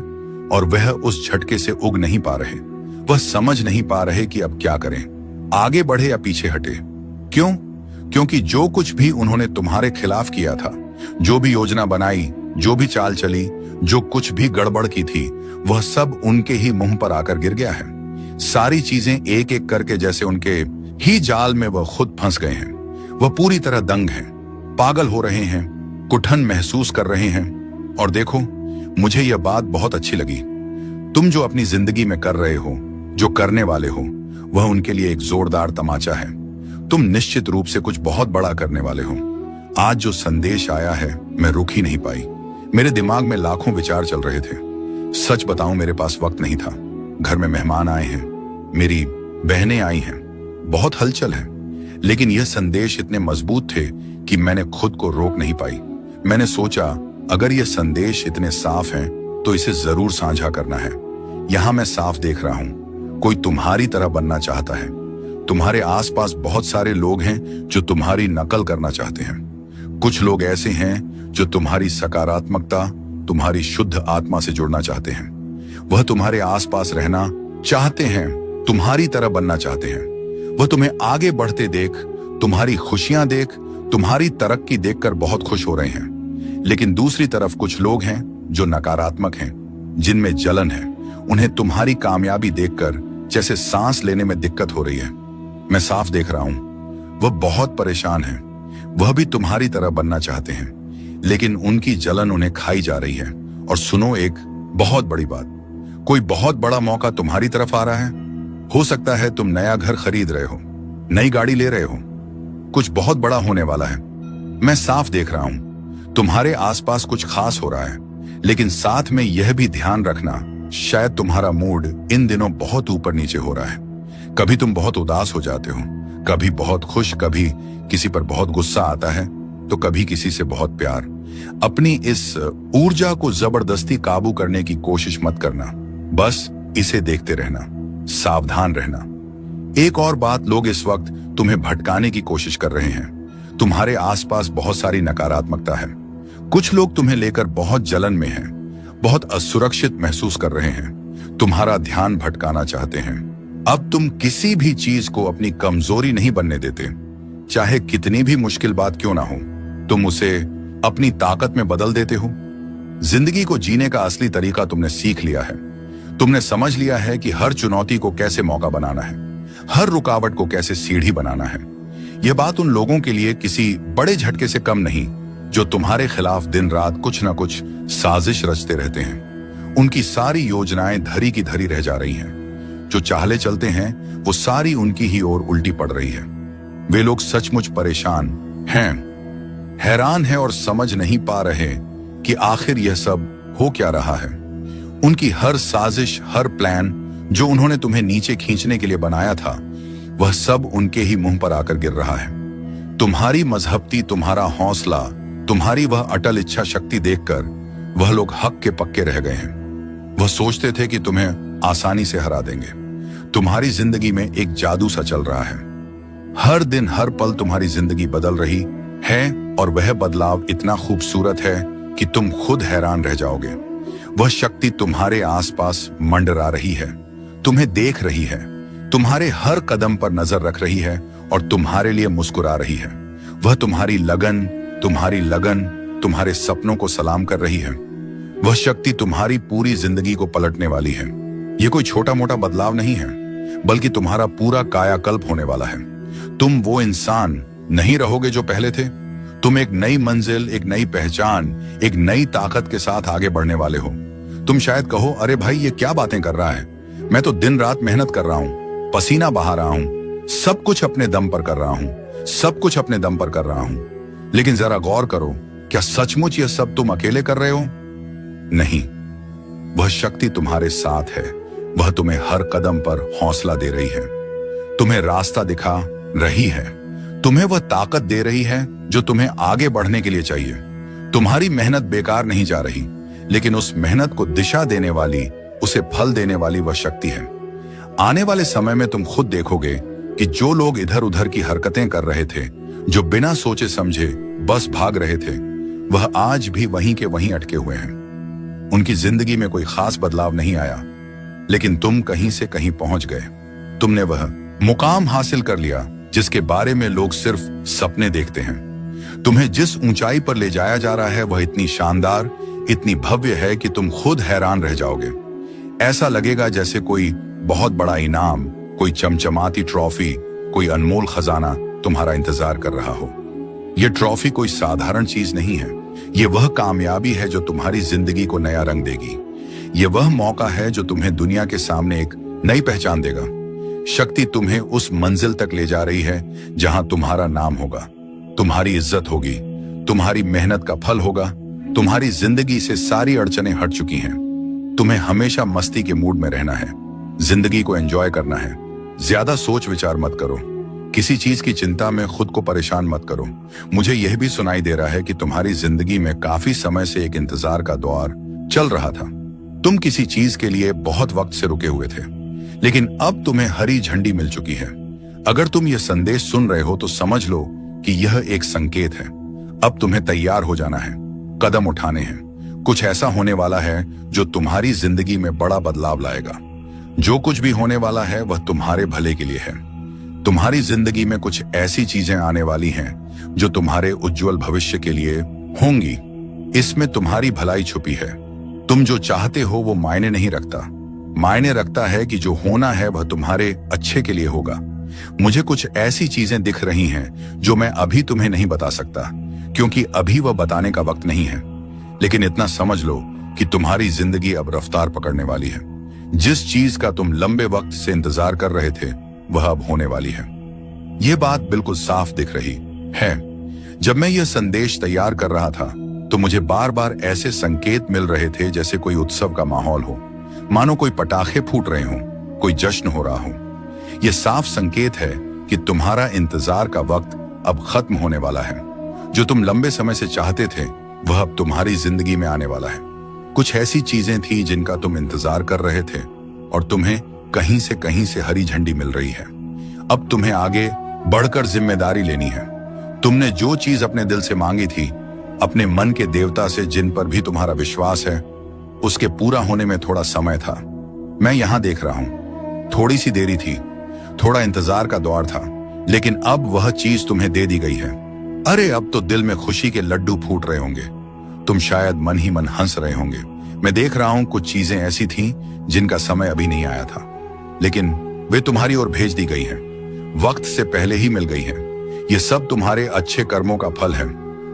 और वह उस झटके से उग नहीं पा रहे। वह समझ नहीं पा रहे कि अब क्या करें, आगे बढ़े या पीछे हटे। क्यों? क्योंकि जो कुछ भी उन्होंने तुम्हारे खिलाफ किया था, जो भी योजना बनाई, जो भी चाल चली, जो कुछ भी गड़बड़ की थी, वह सब उनके ही मुंह पर आकर गिर गया है। सारी चीजें एक एक करके जैसे उनके ही जाल में वह खुद फंस गए हैं। वह पूरी तरह दंग हैं, पागल हो रहे हैं, कुठन महसूस कर रहे हैं। और देखो, मुझे यह बात बहुत अच्छी लगी। तुम जो अपनी जिंदगी में कर रहे हो, जो करने वाले हो, वह उनके लिए एक जोरदार तमाचा है। तुम निश्चित रूप से कुछ बहुत बड़ा करने वाले हो। आज जो संदेश आया है, मैं रुक ही नहीं पाई। मेरे दिमाग में लाखों विचार चल रहे थे। सच बताऊं, मेरे पास वक्त नहीं था। घर में मेहमान आए हैं, मेरी बहनें आई हैं, बहुत हलचल है। लेकिन यह संदेश इतने मजबूत थे कि मैंने खुद को रोक नहीं पाई। मैंने सोचा, अगर यह संदेश इतने साफ हैं, तो इसे जरूर साझा करना है। यहां मैं साफ देख रहा हूं, कोई तुम्हारी तरह बनना चाहता है। तुम्हारे आसपास बहुत सारे लोग हैं जो तुम्हारी नकल करना चाहते हैं। कुछ लोग ऐसे हैं जो तुम्हारी सकारात्मकता, तुम्हारी शुद्ध आत्मा से जुड़ना चाहते हैं। वह तुम्हारे आसपास रहना चाहते हैं, तुम्हारी तरह बनना चाहते हैं। वह तुम्हें आगे बढ़ते देख, तुम्हारी खुशियां देख, तुम्हारी तरक्की देखकर बहुत खुश हो रहे हैं। लेकिन दूसरी तरफ कुछ लोग हैं जो नकारात्मक हैं, जिनमें जलन है। उन्हें तुम्हारी कामयाबी देखकर जैसे सांस लेने में दिक्कत हो रही है। मैं साफ देख रहा हूं वह बहुत परेशान है। वह भी तुम्हारी तरह बनना चाहते हैं, लेकिन उनकी जलन उन्हें खाई जा रही है। और सुनो एक बहुत बड़ी बात, कोई बहुत बड़ा मौका तुम्हारी तरफ आ रहा है। हो सकता है तुम नया घर खरीद रहे हो, नई गाड़ी ले रहे हो, कुछ बहुत बड़ा होने वाला है। मैं साफ देख रहा हूं तुम्हारे आसपास कुछ खास हो रहा है, लेकिन साथ में यह भी ध्यान रखना, शायद तुम्हारा मूड इन दिनों बहुत ऊपर नीचे हो रहा है। कभी तुम बहुत उदास हो जाते हो, कभी बहुत खुश, कभी किसी पर बहुत गुस्सा आता है, तो कभी किसी से बहुत प्यार। अपनी इस ऊर्जा को जबरदस्ती काबू करने की कोशिश मत करना, बस इसे देखते रहना, सावधान रहना। एक और बात, लोग इस वक्त तुम्हें भटकाने की कोशिश कर रहे हैं। तुम्हारे आसपास बहुत सारी नकारात्मकता है। कुछ लोग तुम्हें लेकर बहुत जलन में हैं, बहुत असुरक्षित महसूस कर रहे हैं, तुम्हारा ध्यान भटकाना चाहते हैं। अब तुम किसी भी चीज को अपनी कमजोरी नहीं बनने देते, चाहे कितनी भी मुश्किल बात क्यों ना हो, तुम उसे अपनी ताकत में बदल देते हो। जिंदगी को जीने का असली तरीका तुमने सीख लिया है। तुमने समझ लिया है कि हर चुनौती को कैसे मौका बनाना है, हर रुकावट को कैसे सीढ़ी बनाना है। यह बात उन लोगों के लिए किसी बड़े झटके से कम नहीं जो तुम्हारे खिलाफ दिन रात कुछ ना कुछ साजिश रचते रहते हैं। उनकी सारी योजनाएं धरी की धरी रह जा रही हैं। जो चाहले चलते हैं वो सारी उनकी ही ओर उल्टी पड़ रही है। वे लोग सचमुच परेशान हैं, हैरान हैं और समझ नहीं पा रहे कि आखिर यह सब हो क्या रहा है। उनकी हर साजिश, हर प्लान जो उन्होंने तुम्हें नीचे खींचने के लिए बनाया था, वह सब उनके ही मुंह पर आकर गिर रहा है। तुम्हारी मजहबती, तुम्हारा हौसला, तुम्हारी वह अटल इच्छा शक्ति देखकर वह लोग हक के पक्के रह गए हैं। वह सोचते थे कि तुम्हें आसानी से हरा देंगे। तुम्हारी जिंदगी में एक जादू सा चल रहा है। हर दिन, हर पल तुम्हारी जिंदगी बदल रही है, और वह बदलाव इतना खूबसूरत है कि तुम खुद हैरान रह जाओगे। वह शक्ति तुम्हारे आसपास मंडरा रही है, तुम्हें देख रही है, तुम्हारे हर कदम पर नजर रख रही है और तुम्हारे लिए मुस्कुरा रही है। वह तुम्हारी लगन, तुम्हारे सपनों को सलाम कर रही है। वह शक्ति तुम्हारी पूरी जिंदगी को पलटने वाली है। यह कोई छोटा मोटा बदलाव नहीं है, बल्कि तुम्हारा पूरा कायाकल्प होने वाला है। तुम वो इंसान नहीं रहोगे जो पहले थे। तुम एक नई मंजिल, एक नई पहचान, एक नई ताकत के साथ आगे बढ़ने वाले हो। तुम शायद कहो, अरे भाई ये क्या बातें कर रहा है, मैं तो दिन रात मेहनत कर रहा हूं, पसीना बहा रहा हूं, सब कुछ अपने दम पर कर रहा हूं, सब कुछ अपने दम पर कर रहा हूं। लेकिन जरा गौर करो, क्या सचमुच यह सब तुम अकेले कर रहे हो? नहीं, वह शक्ति तुम्हारे साथ है। वह तुम्हें हर कदम पर हौसला दे रही है, तुम्हें रास्ता दिखा रही है, तुम्हें वह ताकत दे रही है जो तुम्हें आगे बढ़ने के लिए चाहिए। तुम्हारी मेहनत बेकार नहीं जा रही, लेकिन उस मेहनत को दिशा देने वाली, उसे फल देने वाली वह शक्ति है। आने वाले समय में तुम खुद देखोगे कि जो लोग इधर उधर की हरकतें कर रहे थे, जो बिना सोचे समझे बस भाग रहे थे, वह आज भी वहीं के वहीं अटके हुए हैं। उनकी जिंदगी में कोई खास बदलाव नहीं आया, लेकिन तुम कहीं से कहीं पहुंच गए। तुमने वह मुकाम हासिल कर लिया जिसके बारे में लोग सिर्फ सपने देखते हैं। तुम्हें जिस ऊंचाई पर ले जाया जा रहा है वह इतनी शानदार, इतनी भव्य है कि तुम खुद हैरान रह जाओगे। ऐसा लगेगा जैसे कोई बहुत बड़ा इनाम, कोई चमचमाती ट्रॉफी, कोई अनमोल खजाना तुम्हारा इंतजार कर रहा हो। यह ट्रॉफी कोई साधारण चीज नहीं है। यह वह कामयाबी है जो तुम्हारी जिंदगी को नया रंग देगी। यह वह मौका है जो तुम्हें दुनिया के सामने एक नई पहचान देगा। शक्ति तुम्हें उस मंजिल तक ले जा रही है जहां तुम्हारा नाम होगा, तुम्हारी इज्जत होगी, तुम्हारी मेहनत का फल होगा। तुम्हारी जिंदगी से सारी अड़चनें हट चुकी हैं। तुम्हें हमेशा मस्ती के मूड में रहना है, जिंदगी को एंजॉय करना है। ज्यादा सोच विचार मत करो, किसी चीज की चिंता में खुद को परेशान मत करो। मुझे यह भी सुनाई दे रहा है कि तुम्हारी जिंदगी में काफी समय से एक इंतजार का दौर चल रहा था। तुम किसी चीज के लिए बहुत वक्त से रुके हुए थे, लेकिन अब तुम्हें हरी झंडी मिल चुकी है। अगर तुम यह संदेश सुन रहे हो तो समझ लो कि यह एक संकेत है। अब तुम्हें तैयार हो जाना है, कदम उठाने हैं। कुछ ऐसा होने वाला है जो तुम्हारी जिंदगी में बड़ा बदलाव लाएगा। जो कुछ भी होने वाला है वह तुम्हारे भले के लिए है। तुम्हारी जिंदगी में कुछ ऐसी चीजें आने वाली हैं जो तुम्हारे उज्जवल भविष्य के लिए होंगी। इसमें तुम्हारी भलाई छुपी है। तुम जो चाहते हो वो मायने नहीं रखता, मायने रखता है कि जो होना है वह तुम्हारे अच्छे के लिए होगा। मुझे कुछ ऐसी चीजें दिख रही हैं जो मैं अभी तुम्हें नहीं बता सकता, क्योंकि अभी वह बताने का वक्त नहीं है। लेकिन इतना समझ लो कि तुम्हारी जिंदगी अब रफ्तार पकड़ने वाली है। जिस चीज का तुम लंबे वक्त से इंतजार कर रहे थे वह अब होने वाली है। यह बात बिल्कुल साफ दिख रही है। जब मैं यह संदेश तैयार कर रहा था तो मुझे बार बार ऐसे संकेत मिल रहे थे जैसे कोई उत्सव का माहौल हो, मानो कोई पटाखे फूट रहे हों, कोई जश्न हो रहा हो। यह साफ संकेत है कि तुम्हारा इंतजार का वक्त अब खत्म होने वाला है। जो तुम लंबे समय से चाहते थे वह अब तुम्हारी जिंदगी में आने वाला है। कुछ ऐसी चीजें थी जिनका तुम इंतजार कर रहे थे और तुम्हें कहीं से हरी झंडी मिल रही है। अब तुम्हें आगे बढ़कर जिम्मेदारी लेनी है। तुमने जो चीज अपने दिल से मांगी थी, अपने मन के देवता से जिन पर भी तुम्हारा विश्वास है, उसके पूरा होने में थोड़ा समय था। मैं यहां देख रहा हूं, थोड़ी सी देरी थी, थोड़ा इंतजार का दौर था, लेकिन अब वह चीज तुम्हें दे दी गई है। अरे अब तो दिल में खुशी के लड्डू फूट रहे होंगे। तुम शायद मन ही मन हंस रहे होंगे। मैं देख रहा हूं कुछ चीजें ऐसी थीं जिनका समय अभी नहीं आया था, लेकिन वे तुम्हारी ओर भेज दी गई हैं, वक्त से पहले ही मिल गई हैं। ये सब तुम्हारे अच्छे कर्मों का फल है।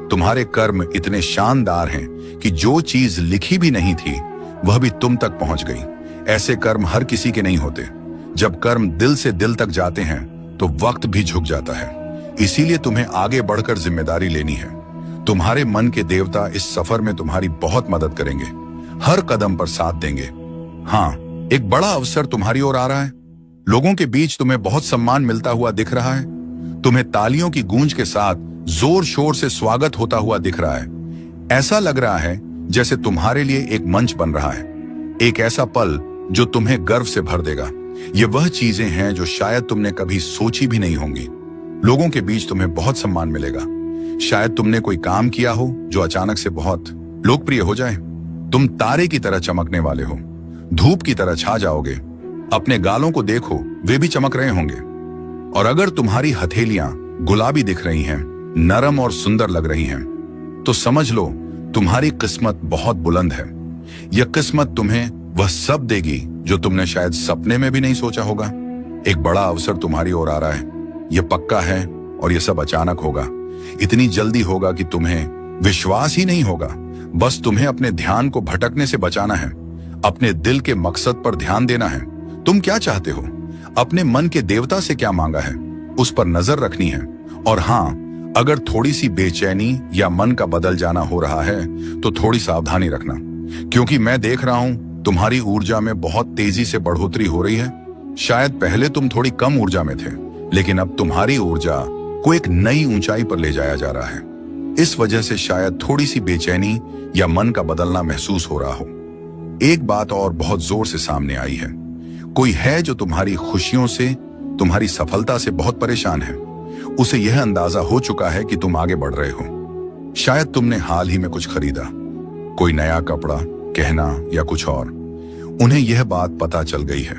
तुम्हारे कर्म इतने शानदार हैं कि जो चीज लिखी भी नहीं थी वह भी तुम तक पहुंच गई। ऐसे कर्म हर किसी के नहीं होते। जब कर्म दिल से दिल तक जाते हैं तो वक्त भी झुक जाता है। इसीलिए तुम्हें आगे बढ़कर जिम्मेदारी लेनी है। तुम्हारे मन के देवता इस सफर में तुम्हारी बहुत मदद करेंगे, हर कदम पर साथ देंगे। हाँ, एक बड़ा अवसर तुम्हारी ओर आ रहा है। लोगों के बीच तुम्हें बहुत सम्मान मिलता हुआ दिख रहा है। तुम्हें तालियों की गूंज के साथ जोर शोर से स्वागत होता हुआ दिख रहा है। ऐसा लग रहा है जैसे तुम्हारे लिए एक मंच बन रहा है, एक ऐसा पल जो तुम्हें गर्व से भर देगा। ये वह चीजें हैं जो शायद तुमने कभी सोची भी नहीं होंगी। लोगों के बीच तुम्हें बहुत सम्मान मिलेगा। शायद तुमने कोई काम किया हो जो अचानक से बहुत लोकप्रिय हो जाए। तुम तारे की तरह चमकने वाले हो, धूप की तरह छा जाओगे। अपने गालों को देखो, वे भी चमक रहे होंगे। और अगर तुम्हारी हथेलियां गुलाबी दिख रही हैं, नरम और सुंदर लग रही हैं, तो समझ लो तुम्हारी किस्मत बहुत बुलंद है। यह किस्मत तुम्हें वह सब देगी जो तुमने शायद सपने में भी नहीं सोचा होगा। एक बड़ा अवसर तुम्हारी ओर आ रहा है, यह पक्का है, और यह सब अचानक होगा। इतनी जल्दी होगा कि तुम्हें विश्वास ही नहीं होगा। बस तुम्हें अपने ध्यान को भटकने से बचाना है, अपने दिल के मकसद पर ध्यान देना है। तुम क्या चाहते हो, अपने मन के देवता से क्या मांगा है, उस पर नजर रखनी है। और हाँ, अगर थोड़ी सी बेचैनी या मन का बदल जाना हो रहा है तो थोड़ी सावधानी रखना, क्योंकि मैं देख रहा हूं तुम्हारी ऊर्जा में बहुत तेजी से बढ़ोतरी हो रही है। शायद पहले तुम थोड़ी कम ऊर्जा में थे, लेकिन अब तुम्हारी ऊर्जा को एक नई ऊंचाई पर ले जाया जा रहा है। इस वजह से शायद थोड़ी सी बेचैनी या मन का बदलना महसूस हो रहा हो। एक बात और बहुत जोर से सामने आई है। कोई है जो तुम्हारी खुशियों से, तुम्हारी सफलता से बहुत परेशान है। उसे यह अंदाजा हो चुका है कि तुम आगे बढ़ रहे हो। शायद तुमने हाल ही में कुछ खरीदा, कोई नया कपड़ा, गहना या कुछ और। उन्हें यह बात पता चल गई है।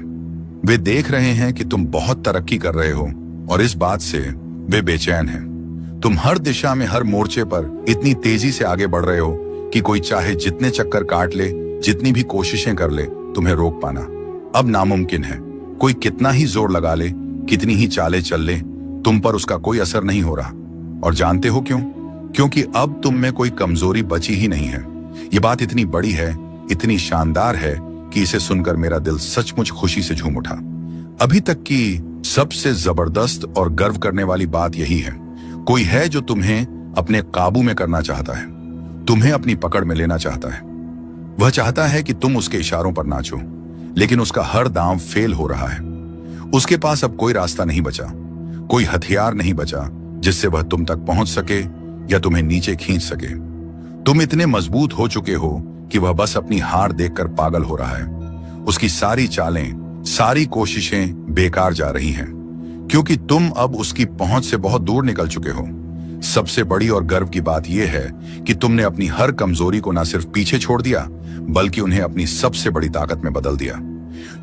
वे देख रहे हैं कि तुम बहुत तरक्की कर रहे हो और इस बात से वे बेचैन हैं। तुम हर दिशा में, हर मोर्चे पर इतनी तेजी से आगे बढ़ रहे हो कि कोई चाहे जितने चक्कर काट ले, जितनी भी कोशिशें कर ले, तुम्हें रोक पाना अब नामुमकिन है। कोई कितना ही जोर लगा ले, कितनी ही चालें चल ले, तुम पर उसका कोई असर नहीं हो रहा। और जानते हो क्यों? क्योंकि अब तुम में कोई कमजोरी बची ही नहीं है। ये बात इतनी बड़ी है, इतनी शानदार है कि इसे सुनकर मेरा दिल सचमुच खुशी से झूम उठा। अभी तक की सबसे जबरदस्त और गर्व करने वाली बात यही है। कोई है जो तुम्हें अपने काबू में करना चाहता है, तुम्हें अपनी पकड़ में लेना चाहता है। वह चाहता है कि तुम उसके इशारों पर नाचो, लेकिन उसका हर दांव फेल हो रहा है। उसके पास अब कोई रास्ता नहीं बचा, कोई हथियार नहीं बचा जिससे वह तुम तक पहुंच सके या तुम्हें नीचे खींच सके। तुम इतने मजबूत हो चुके हो कि वह बस अपनी हार देखकर पागल हो रहा है। उसकी सारी चालें, सारी कोशिशें बेकार जा रही हैं, क्योंकि तुम अब उसकी पहुंच से बहुत दूर निकल चुके हो। सबसे बड़ी और गर्व की बात यह है कि तुमने अपनी हर कमजोरी को न सिर्फ पीछे छोड़ दिया, बल्कि उन्हें अपनी सबसे बड़ी ताकत में बदल दिया।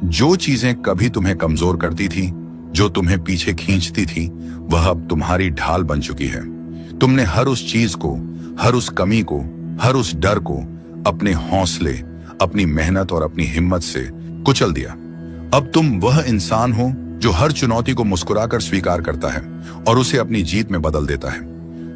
जो चीजें कभी तुम्हें कमजोर करती थी, जो तुम्हें पीछे खींचती थी, वह अब तुम्हारी ढाल बन चुकी है। तुमने हर उस चीज को, हर उस कमी को, हर उस डर को अपने हौसले, अपनी मेहनत और अपनी हिम्मत से कुचल दिया। अब तुम वह इंसान हो जो हर चुनौती को मुस्कुराकर स्वीकार करता है और उसे अपनी जीत में बदल देता है।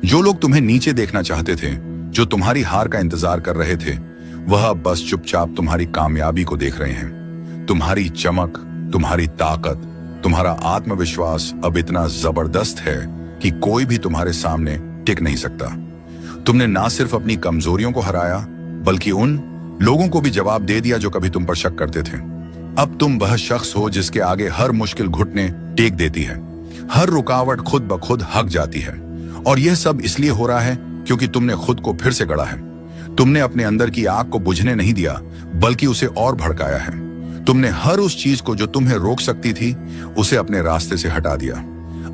जो लोग तुम्हें नीचे देखना चाहते थे, जो तुम्हारी हार का इंतजार कर रहे थे, वह अब बस चुपचाप तुम्हारी कामयाबी को देख रहे हैं। तुम्हारी चमक, तुम्हारी ताकत, तुम्हारा आत्मविश्वास अब इतना जबरदस्त है कि कोई भी तुम्हारे सामने टिक नहीं सकता। तुमने ना सिर्फ अपनी कमजोरियों को हराया, बल्कि उन लोगों को भी जवाब दे दिया जो कभी तुम पर शक करते थे। अब तुम वह शख्स हो जिसके आगे हर मुश्किल घुटने टेक देती है, हर रुकावट खुद ब खुद हक जाती है। और यह सब इसलिए हो रहा है क्योंकि तुमने खुद को फिर से गढ़ा है। तुमने अपने अंदर की आग को बुझने नहीं दिया, बल्कि उसे और भड़काया है। तुमने हर उस चीज को जो तुम्हें रोक सकती थी, उसे अपने रास्ते से हटा दिया।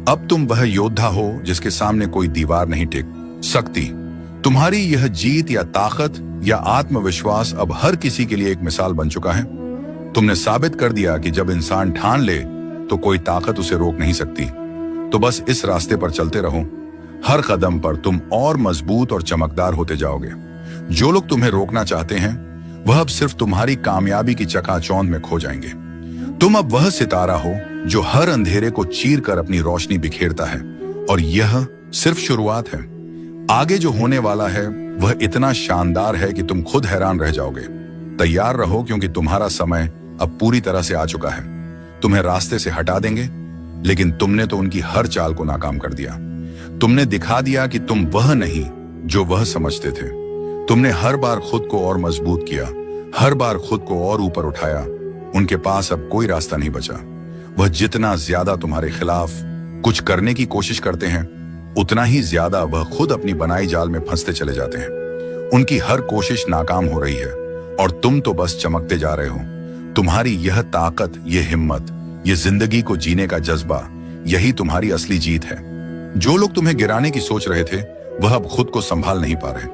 अब तुम वह योद्धा हो जिसके सामने कोई दीवार नहीं टिक सकती। तुम्हारी यह जीत या ताकत या आत्मविश्वास अब हर किसी के लिए एक मिसाल बन चुका है। तुमने साबित कर दिया कि जब इंसान ठान ले तो कोई ताकत उसे रोक नहीं सकती। तो बस इस रास्ते पर चलते रहो। हर कदम पर तुम और मजबूत और चमकदार होते जाओगे। जो लोग तुम्हें रोकना चाहते हैं, वह अब सिर्फ तुम्हारी कामयाबी की चकाचौंध में खो जाएंगे। तुम अब वह सितारा हो जो हर अंधेरे को चीर कर अपनी रोशनी बिखेरता है, और यह सिर्फ शुरुआत है। आगे जो होने वाला है वह इतना शानदार है कि तुम खुद हैरान रह जाओगे। तैयार रहो, क्योंकि तुम्हारा समय अब पूरी तरह से आ चुका है। तुम्हें रास्ते से हटा देंगे, लेकिन तुमने तो उनकी हर चाल को नाकाम कर दिया। तुमने दिखा दिया कि तुम वह नहीं जो वह समझते थे। तुमने हर बार खुद को और मजबूत किया, हर बार खुद को और ऊपर उठाया। उनके पास अब कोई रास्ता नहीं बचा। वह जितना ज्यादा तुम्हारे खिलाफ कुछ करने की कोशिश करते हैं, उतना ही ज्यादा वह खुद अपनी बनाई जाल में फंसते चले जाते हैं। उनकी हर कोशिश नाकाम हो रही है और तुम तो बस चमकते जा रहे हो। तुम्हारी यह ताकत, यह हिम्मत, यह जिंदगी को जीने का जज्बा, यही तुम्हारी असली जीत है। जो लोग तुम्हें गिराने की सोच रहे थे, वह अब खुद को संभाल नहीं पा रहे।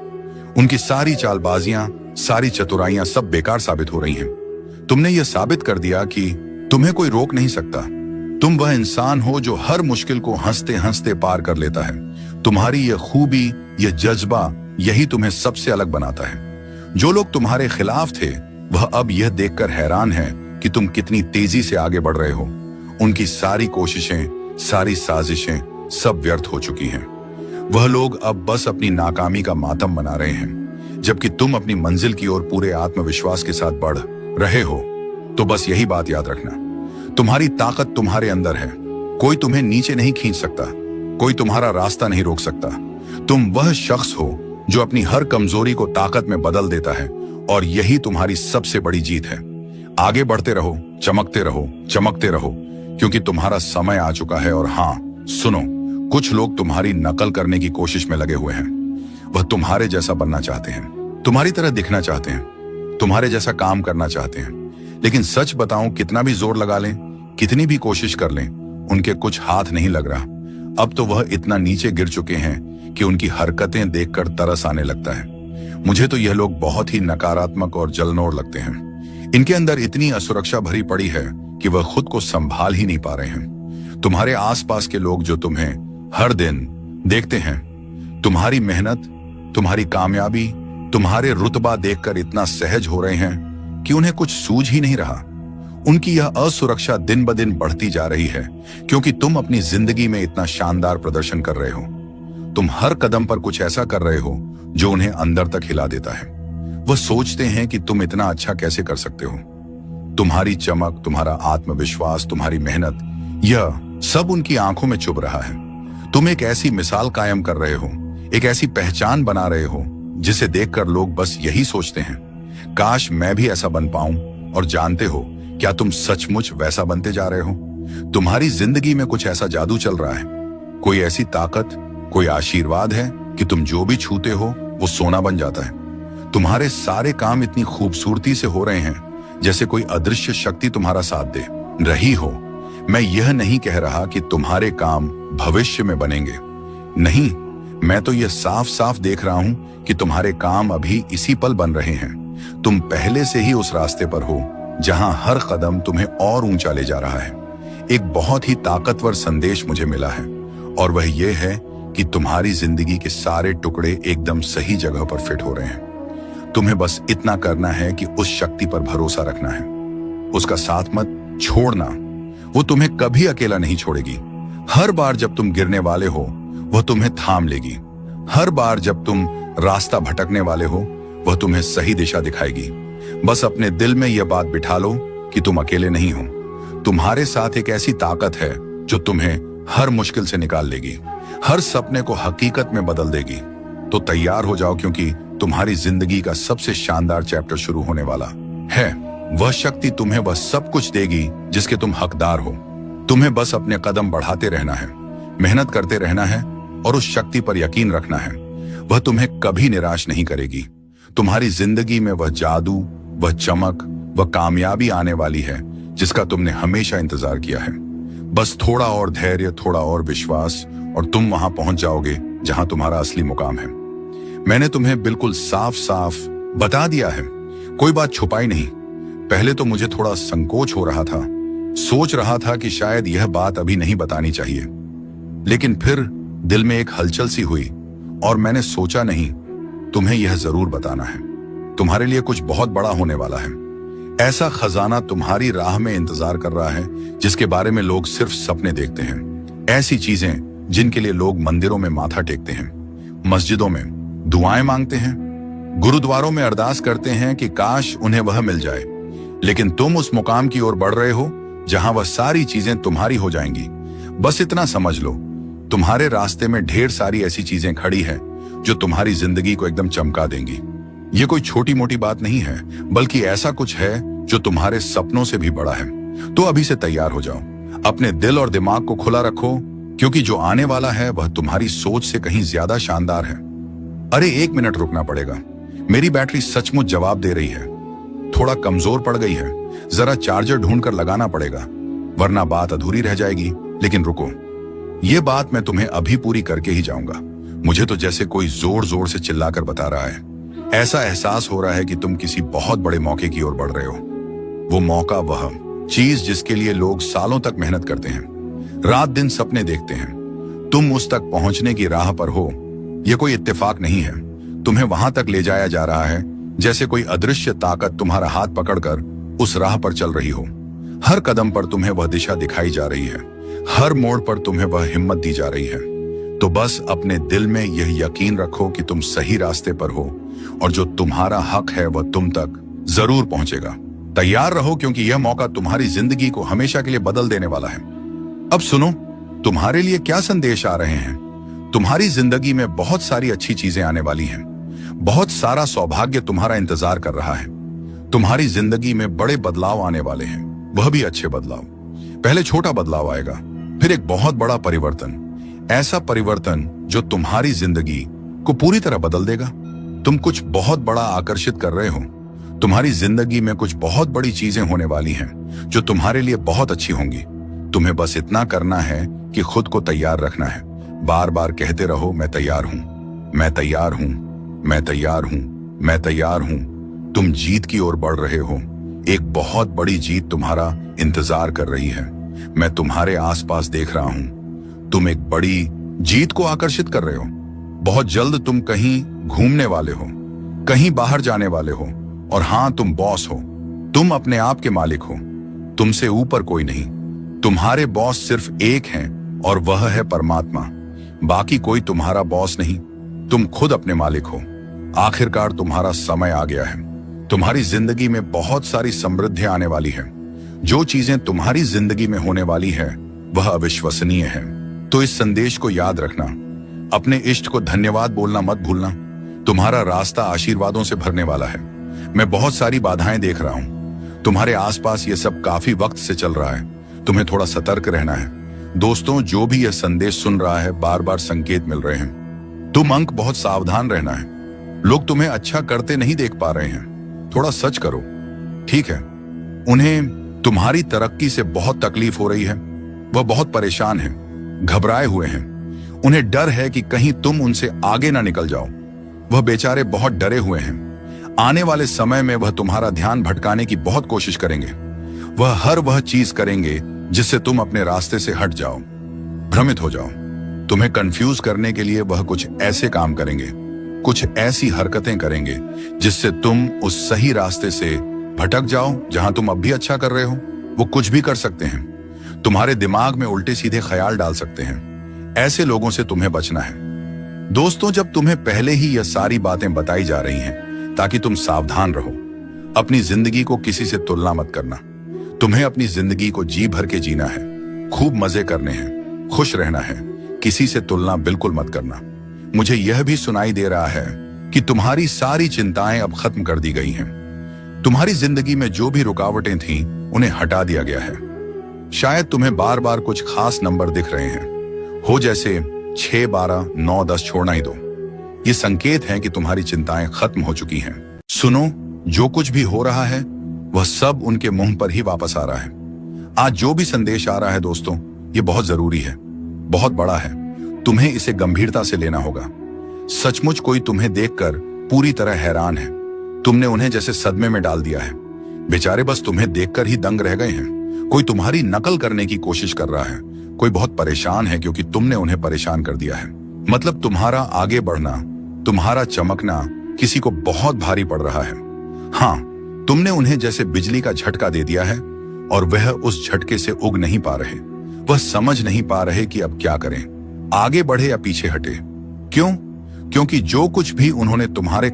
उनकी सारी चालबाजियां, सारी चतुराइयां सब बेकार साबित हो रही हैं। तुमने यह साबित कर दिया कि तुम्हें कोई रोक नहीं सकता। तुम वह इंसान हो जो हर मुश्किल को हंसते हंसते पार कर लेता है। तुम्हारी यह खूबी, यह जज्बा, यही तुम्हें सबसे अलग बनाता है। जो लोग तुम्हारे खिलाफ थे, वह अब यह देखकर हैरान है कि तुम कितनी तेजी से आगे बढ़ रहे हो। उनकी सारी कोशिशें, सारी साजिशें सब व्यर्थ हो चुकी हैं। वह लोग अब बस अपनी नाकामी का मातम मना रहे हैं, जबकि तुम अपनी मंजिल की ओर पूरे आत्मविश्वास के साथ बढ़ रहे हो। तो बस यही बात याद रखना, तुम्हारी ताकत तुम्हारे अंदर है। कोई तुम्हें नीचे नहीं खींच सकता, कोई तुम्हारा रास्ता नहीं रोक सकता। तुम वह शख्स हो जो अपनी हर कमजोरी को ताकत में बदल देता है, और यही तुम्हारी सबसे बड़ी जीत है। आगे बढ़ते रहो, चमकते रहो, चमकते रहो, क्योंकि तुम्हारा समय आ चुका है। और हाँ सुनो, कुछ लोग तुम्हारी नकल करने की कोशिश में लगे हुए हैं। वह तुम्हारे जैसा बनना चाहते हैं, तुम्हारी तरह दिखना चाहते हैं, तुम्हारे जैसा काम करना चाहते हैं। लेकिन सच बताऊं, कितना भी जोर लगा लें, कितनी भी कोशिश कर लें, उनके कुछ हाथ नहीं लग रहा। अब तो वह इतना नीचे गिर चुके हैं कि उनकी हरकतें देखकर तरस आने लगता है। मुझे तो यह लोग बहुत ही नकारात्मक और जलनोर लगते हैं। इनके अंदर इतनी असुरक्षा भरी पड़ी है कि वह खुद को संभाल ही नहीं पा रहे हैं। तुम्हारे आसपास के लोग जो तुम्हें हर दिन देखते हैं, तुम्हारी मेहनत, तुम्हारी कामयाबी, तुम्हारे रुतबा देखकर इतना सहज हो रहे हैं कि उन्हें कुछ सूझ ही नहीं रहा। उनकी यह असुरक्षा दिन ब दिन बढ़ती जा रही है, क्योंकि तुम अपनी जिंदगी में इतना शानदार प्रदर्शन कर रहे हो। तुम हर कदम पर कुछ ऐसा कर रहे हो जो उन्हें अंदर तक हिला देता है। वह सोचते हैं कि तुम इतना अच्छा कैसे कर सकते हो। तुम्हारी चमक, तुम्हारा आत्मविश्वास, तुम्हारी मेहनत, यह सब उनकी आंखों में चुभ रहा है। तुम एक ऐसी मिसाल कायम कर रहे हो, एक ऐसी पहचान बना रहे हो जिसे देखकर लोग बस यही सोचते हैं, काश मैं भी ऐसा बन पाऊं। और जानते हो क्या तुम सचमुच वैसा बनते जा रहे हो? तुम्हारी जिंदगी में कुछ ऐसा जादू चल रहा है, कोई ऐसी ताकत, कोई आशीर्वाद है कि तुम जो भी छूते हो वो सोना बन जाता है। तुम्हारे सारे काम इतनी खूबसूरती से हो रहे हैं जैसे कोई अदृश्य शक्ति तुम्हारा साथ दे रही हो। मैं यह नहीं कह रहा कि तुम्हारे काम भविष्य में बनेंगे, नहीं, मैं तो यह साफ साफ देख रहा हूं कि तुम्हारे काम अभी इसी पल बन रहे हैं। तुम पहले से ही उस रास्ते पर हो जहां हर कदम तुम्हें और ऊंचा ले जा रहा है। एक बहुत ही ताकतवर संदेश मुझे मिला है, और वह यह है कि तुम्हारी जिंदगी के सारे टुकड़े एकदम सही जगह पर फिट हो रहे हैं। तुम्हें बस इतना करना है कि उस शक्ति पर भरोसा रखना है। उसका साथ मत छोड़ना। वो तुम्हें कभी अकेला नहीं छोड़ेगी। हर बार जब तुम गिरने वाले हो वह तुम्हें थाम लेगी। हर बार जब तुम रास्ता भटकने वाले हो वह तुम्हें सही दिशा दिखाएगी। बस अपने दिल में यह बात बिठा लो कि तुम अकेले नहीं हो। तुम्हारे साथ एक ऐसी ताकत है जो तुम्हें हर मुश्किल से निकाल लेगी, हर सपने को हकीकत में बदल देगी। तो तैयार हो जाओ, क्योंकि तुम्हारी जिंदगी का सबसे शानदार चैप्टर शुरू होने वाला है। वह शक्ति तुम्हें वह सब कुछ देगी जिसके तुम हकदार हो। तुम्हें बस अपने कदम बढ़ाते रहना है, मेहनत करते रहना है और उस शक्ति पर यकीन रखना है। वह तुम्हें कभी निराश नहीं करेगी। तुम्हारी जिंदगी में वह जादू, वह चमक, वह कामयाबी आने वाली है जिसका तुमने हमेशा इंतजार किया है। बस थोड़ा और धैर्य, थोड़ा और विश्वास और तुम वहां पहुंच जाओगे जहां तुम्हारा असली मुकाम है। मैंने तुम्हें बिल्कुल साफ साफ बता दिया है, कोई बात छुपाई नहीं। पहले तो मुझे थोड़ा संकोच हो रहा था, सोच रहा था कि शायद यह बात अभी नहीं बतानी चाहिए, लेकिन फिर दिल में एक हलचल सी हुई और मैंने सोचा नहीं, तुम्हें यह जरूर बताना है। तुम्हारे लिए कुछ बहुत बड़ा होने वाला है। ऐसा खजाना तुम्हारी राह में इंतजार कर रहा है जिसके बारे में लोग सिर्फ सपने देखते हैं। ऐसी चीजें जिनके लिए लोग मंदिरों में माथा टेकते हैं, मस्जिदों में दुआएं मांगते हैं, गुरुद्वारों में अरदास करते हैं कि काश उन्हें वह मिल जाए। लेकिन तुम उस मुकाम की ओर बढ़ रहे हो जहां वह सारी चीजें तुम्हारी हो जाएंगी। बस इतना समझ लो, तुम्हारे रास्ते में ढेर सारी ऐसी चीजें खड़ी हैं जो तुम्हारी जिंदगी को एकदम चमका देंगी। ये कोई छोटी मोटी बात नहीं है, बल्कि ऐसा कुछ है जो तुम्हारे सपनों से भी बड़ा है। तो अभी से तैयार हो जाओ, अपने दिल और दिमाग को खुला रखो, क्योंकि जो आने वाला है वह तुम्हारी सोच से कहीं ज्यादा शानदार है। अरे 1 मिनट रुकना पड़ेगा, मेरी बैटरी सचमुच जवाब दे रही है, थोड़ा कमजोर पड़ गई है, जरा चार्जर ढूंढकर लगाना पड़ेगा, वरना बात अधूरी रह जाएगी। लेकिन रुको, ये बात मैं तुम्हें अभी पूरी करके ही जाऊंगा। मुझे तो जैसे कोई जोर जोर से चिल्लाकर बता रहा है। ऐसा एहसास हो रहा है कि तुम किसी बहुत बड़े मौके की ओर बढ़ रहे हो। वो मौका, वह चीज जिसके लिए लोग सालों तक मेहनत करते हैं, रात दिन सपने देखते हैं, तुम उस तक पहुंचने की राह पर हो। यह कोई इत्तेफाक नहीं है, तुम्हें वहां तक ले जाया जा रहा है जैसे कोई अदृश्य ताकत तुम्हारा हाथ पकड़कर उस राह पर चल रही हो। हर कदम पर तुम्हें वह दिशा दिखाई जा रही है, हर मोड़ पर तुम्हें वह हिम्मत दी जा रही है। तो बस अपने दिल में यह यकीन रखो कि तुम सही रास्ते पर हो और जो तुम्हारा हक है वह तुम तक जरूर पहुंचेगा। तैयार रहो, क्योंकि यह मौका तुम्हारी जिंदगी को हमेशा के लिए बदल देने वाला है। अब सुनो, तुम्हारे लिए क्या संदेश आ रहे हैं। तुम्हारी जिंदगी में बहुत सारी अच्छी चीजें आने वाली हैं, बहुत सारा सौभाग्य तुम्हारा इंतजार कर रहा है। तुम्हारी जिंदगी में बड़े बदलाव आने वाले हैं, वह भी अच्छे बदलाव। पहले छोटा बदलाव आएगा, फिर एक बहुत बड़ा परिवर्तन, ऐसा परिवर्तन जो तुम्हारी जिंदगी को पूरी तरह बदल देगा। तुम कुछ बहुत बड़ा आकर्षित कर रहे हो। तुम्हारी जिंदगी में कुछ बहुत बड़ी चीजें होने वाली हैं जो तुम्हारे लिए बहुत अच्छी होंगी। तुम्हें बस इतना करना है कि खुद को तैयार रखना है। बार बार कहते रहो, मैं तैयार हूं, मैं तैयार हूं, मैं तैयार हूं, मैं तैयार हूं। तुम जीत की ओर बढ़ रहे हो। एक बहुत बड़ी जीत तुम्हारा इंतजार कर रही है। मैं तुम्हारे आसपास देख रहा हूं। तुम एक बड़ी जीत को आकर्षित कर रहे हो। बहुत जल्द तुम कहीं घूमने वाले हो, कहीं बाहर जाने वाले हो, और हां, तुम बॉस हो। तुम अपने आप के मालिक हो, तुमसे ऊपर कोई नहीं। तुम्हारे बॉस सिर्फ एक हैं और वह है परमात्मा। बाकी कोई तुम्हारा बॉस नहीं, तुम खुद अपने मालिक हो। आखिरकार तुम्हारा समय आ गया है। तुम्हारी जिंदगी में बहुत सारी समृद्धियां आने वाली है। जो चीजें तुम्हारी जिंदगी में होने वाली है वह अविश्वसनीय है। तो इस संदेश को याद रखना, अपने इष्ट को धन्यवाद बोलना मत भूलना। तुम्हारा रास्ता आशीर्वादों से भरने वाला है। मैं बहुत सारी बाधाएं देख रहा हूं। तुम्हारे आसपास ये सब काफी वक्त से चल रहा है। तुम्हें थोड़ा सतर्क रहना है। दोस्तों, जो भी यह संदेश सुन रहा है, बार बार संकेत मिल रहे हैं। तुम अंक बहुत सावधान रहना है। लोग तुम्हें अच्छा करते नहीं देख पा रहे हैं। थोड़ा सच करो, ठीक है। उन्हें तुम्हारी तरक्की से बहुत तकलीफ हो रही है। वह बहुत परेशान है, घबराए हुए हैं। उन्हें डर है कि कहीं तुम उनसे आगे ना निकल जाओ। वह बेचारे बहुत डरे हुए हैं। आने वाले समय में वह तुम्हारा ध्यान भटकाने की बहुत कोशिश करेंगे। वह चीज करेंगे जिससे तुम अपने रास्ते से हट जाओ, भ्रमित हो जाओ। तुम्हें कंफ्यूज करने के लिए वह कुछ ऐसे काम करेंगे, कुछ ऐसी हरकतें करेंगे जिससे तुम उस सही रास्ते से भटक जाओ। जहां तुम अब भी अच्छा कर रहे हो वो कुछ भी कर सकते हैं, तुम्हारे दिमाग में उल्टे सीधे ख्याल डाल सकते हैं। ऐसे लोगों से तुम्हें बचना है। दोस्तों, जब तुम्हें पहले ही यह सारी बातें बताई जा रही हैं ताकि तुम सावधान रहो। अपनी जिंदगी को किसी से तुलना मत करना। तुम्हें अपनी जिंदगी को जी भर के जीना है, खूब मजे करने हैं, खुश रहना है। किसी से तुलना बिल्कुल मत करना। मुझे यह भी सुनाई दे रहा है कि तुम्हारी सारी चिंताएं अब खत्म कर दी गई हैं। तुम्हारी जिंदगी में जो भी रुकावटें थीं उन्हें हटा दिया गया है। शायद तुम्हें बार बार कुछ खास नंबर दिख रहे हैं, हो जैसे 6, 12, 9, 10 छोड़ना ही दो। ये संकेत है कि तुम्हारी चिंताएं खत्म हो चुकी हैं। सुनो, जो कुछ भी हो रहा है वह सब उनके मुंह पर ही वापस आ रहा है। आज जो भी संदेश आ रहा है दोस्तों, ये बहुत जरूरी है, बहुत बड़ा है। तुम्हें इसे गंभीरता से लेना होगा। सचमुच कोई तुम्हें देखकर पूरी तरह हैरान है। तुमने उन्हें जैसे सदमे में डाल दिया है। बेचारे बस तुम्हें देखकर ही दंग रह गए हैं। कोई तुम्हारी नकल करने की कोशिश कर रहा है, कोई बहुत परेशान है क्योंकि तुमने उन्हें परेशान कर दिया है। मतलब तुम्हारा आगे बढ़ना, तुम्हारा चमकना किसी को बहुत भारी पड़ रहा है। हाँ, तुमने उन्हें जैसे बिजली का झटका दे दिया है और वह उस झटके से उग नहीं पा रहे। वह समझ नहीं पा रहे कि अब क्या करें, आगे बढ़े या पीछे हटे। क्यों? क्योंकि जो कुछ भी उन्होंने तुम्हारे